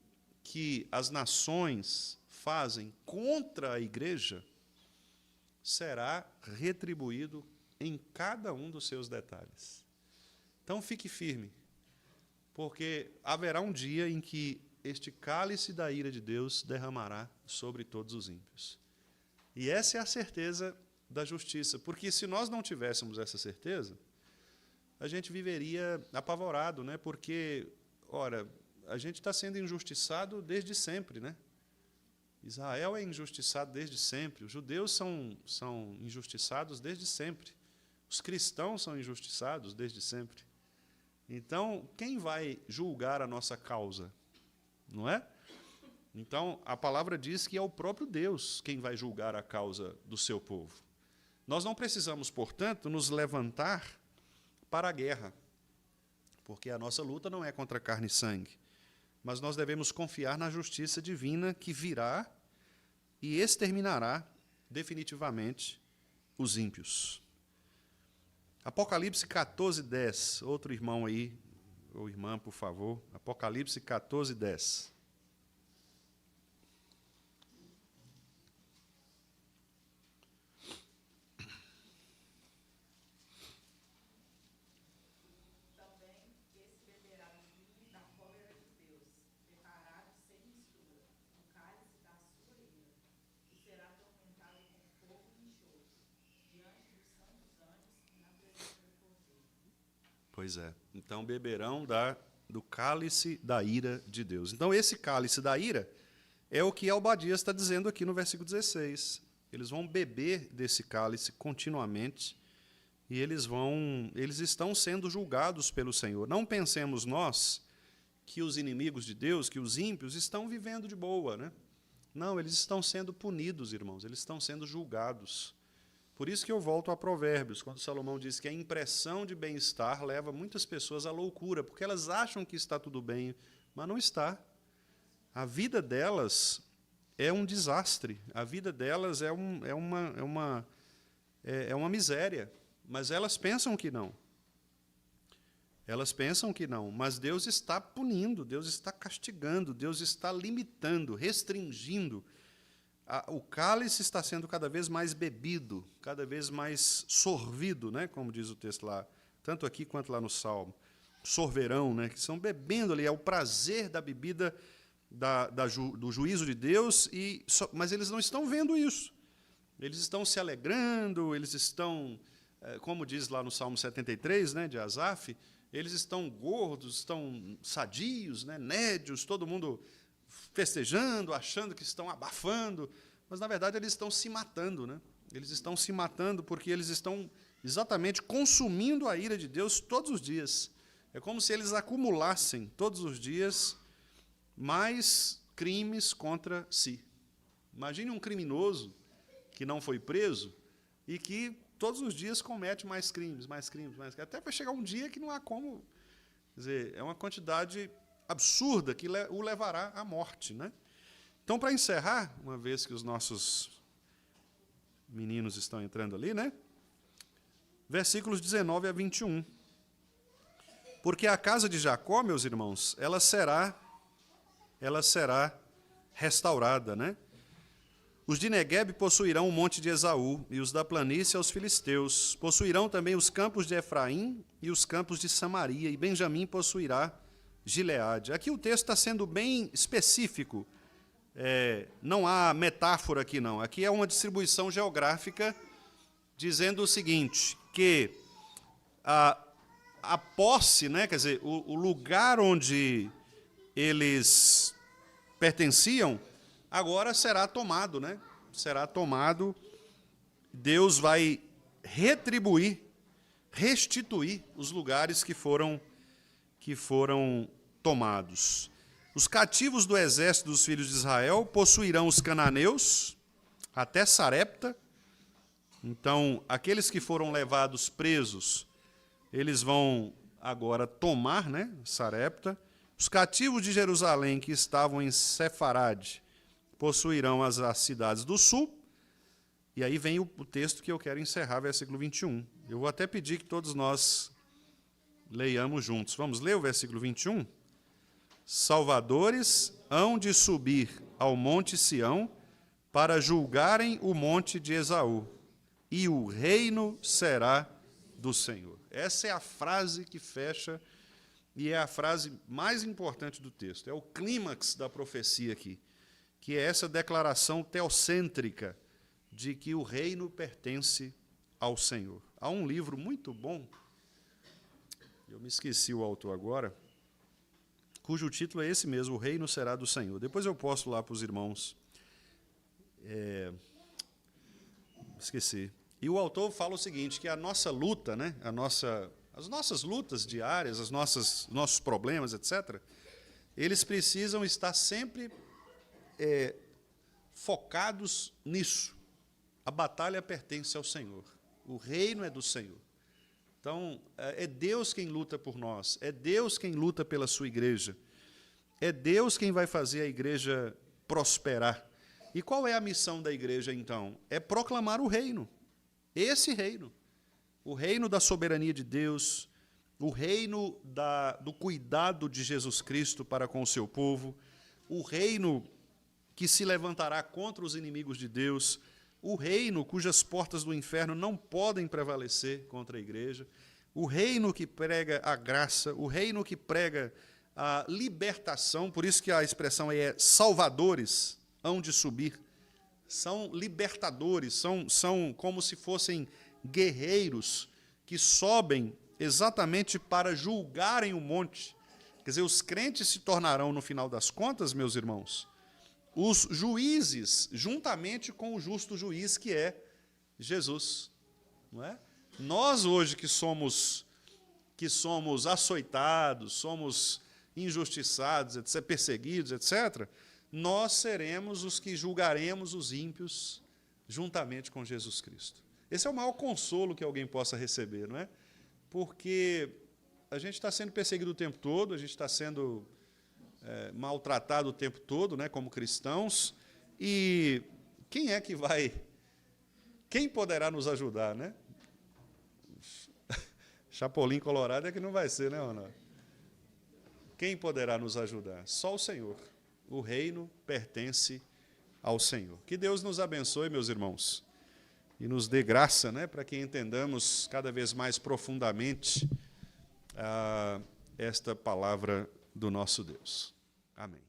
que as nações fazem contra a igreja será retribuído em cada um dos seus detalhes. Então, fique firme, porque haverá um dia em que este cálice da ira de Deus derramará sobre todos os ímpios. E essa é a certeza da justiça, porque se nós não tivéssemos essa certeza, a gente viveria apavorado, né? Porque, ora, a gente está sendo injustiçado desde sempre, né? Israel é injustiçado desde sempre, os judeus são injustiçados desde sempre, os cristãos são injustiçados desde sempre. Então, quem vai julgar a nossa causa? Não é? Então, a palavra diz que é o próprio Deus quem vai julgar a causa do seu povo. Nós não precisamos, portanto, nos levantar para a guerra, porque a nossa luta não é contra carne e sangue, mas nós devemos confiar na justiça divina que virá e exterminará definitivamente os ímpios. Apocalipse 14, 10. Outro irmão aí, ou irmã, por favor. Apocalipse 14, 10. Pois é. Então, beberão do cálice da ira de Deus. Então, esse cálice da ira é o que Obadias está dizendo aqui no versículo 16. Eles vão beber desse cálice continuamente e eles estão sendo julgados pelo Senhor. Não pensemos nós que os inimigos de Deus, que os ímpios, estão vivendo de boa, né? Não, eles estão sendo punidos, irmãos, eles estão sendo julgados. Por isso que eu volto a Provérbios, quando Salomão diz que a impressão de bem-estar leva muitas pessoas à loucura, porque elas acham que está tudo bem, mas não está. A vida delas é um desastre, a vida delas é uma miséria, mas elas pensam que não. Elas pensam que não, mas Deus está punindo, Deus está castigando, Deus está limitando, restringindo. O cálice está sendo cada vez mais bebido, cada vez mais sorvido, né, como diz o texto lá, tanto aqui quanto lá no Salmo. Sorverão, né, que estão bebendo ali, é o prazer da bebida do juízo de Deus, mas eles não estão vendo isso. Eles estão se alegrando, eles estão, como diz lá no Salmo 73, né, de Asaf, eles estão gordos, estão sadios, né, nédios, todo mundo festejando, achando que estão abafando, mas, na verdade, eles estão se matando, né? Eles estão se matando porque eles estão exatamente consumindo a ira de Deus todos os dias. É como se eles acumulassem todos os dias mais crimes contra si. Imagine um criminoso que não foi preso e que todos os dias comete mais crimes, até para chegar um dia que não há como. Quer dizer, é uma quantidade absurda que o levará à morte, né? Então, para encerrar, uma vez que os nossos meninos estão entrando ali, né? Versículos 19 a 21. Porque a casa de Jacó, meus irmãos, ela será restaurada, né? Os de Neguebe possuirão o monte de Esaú, e os da planície aos filisteus. Possuirão também os campos de Efraim e os campos de Samaria, e Benjamim possuirá Gileade. Aqui o texto está sendo bem específico. Não há metáfora aqui, não. Aqui é uma distribuição geográfica dizendo o seguinte, que a posse, né, quer dizer, o lugar onde eles pertenciam, agora será tomado, né? Será tomado. Deus vai restituir os lugares que foram tomados. Os cativos do exército dos filhos de Israel possuirão os cananeus até Sarepta. Então, aqueles que foram levados presos, eles vão agora tomar, né, Sarepta. Os cativos de Jerusalém que estavam em Sefarade possuirão as cidades do sul. E aí vem o texto que eu quero encerrar, versículo 21. Eu vou até pedir que todos nós leiamos juntos. Vamos ler o versículo 21? Salvadores hão de subir ao monte Sião para julgarem o monte de Esaú, e o reino será do Senhor. Essa é a frase que fecha, e é a frase mais importante do texto. É o clímax da profecia aqui, que é essa declaração teocêntrica de que o reino pertence ao Senhor. Há um livro muito bom, eu me esqueci o autor agora, cujo título é esse mesmo, O Reino Será do Senhor. Depois eu posto lá para os irmãos. Esqueci. E o autor fala o seguinte, que a nossa luta, né, as nossas lutas diárias, nossos problemas, etc., eles precisam estar sempre focados nisso. A batalha pertence ao Senhor. O reino é do Senhor. Então, é Deus quem luta por nós, é Deus quem luta pela sua igreja, é Deus quem vai fazer a igreja prosperar. E qual é a missão da igreja, então? É proclamar o reino, esse reino, o reino da soberania de Deus, o reino do cuidado de Jesus Cristo para com o seu povo, o reino que se levantará contra os inimigos de Deus, o reino cujas portas do inferno não podem prevalecer contra a igreja, o reino que prega a graça, o reino que prega a libertação, por isso que a expressão aí é salvadores hão de subir, são libertadores, são como se fossem guerreiros que sobem exatamente para julgarem o monte. Quer dizer, os crentes se tornarão, no final das contas, meus irmãos, os juízes, juntamente com o justo juiz, que é Jesus. Não é? Nós, hoje, que somos açoitados, somos injustiçados, etc., perseguidos, etc., nós seremos os que julgaremos os ímpios juntamente com Jesus Cristo. Esse é o maior consolo que alguém possa receber, não é? Porque a gente está sendo perseguido o tempo todo, a gente está sendo maltratado o tempo todo, né, como cristãos, e quem poderá nos ajudar, né? Chapolin colorado é que não vai ser, né, Ronaldo? Quem poderá nos ajudar? Só o Senhor. O reino pertence ao Senhor. Que Deus nos abençoe, meus irmãos, e nos dê graça, né, para que entendamos cada vez mais profundamente esta palavra do nosso Deus. Amém.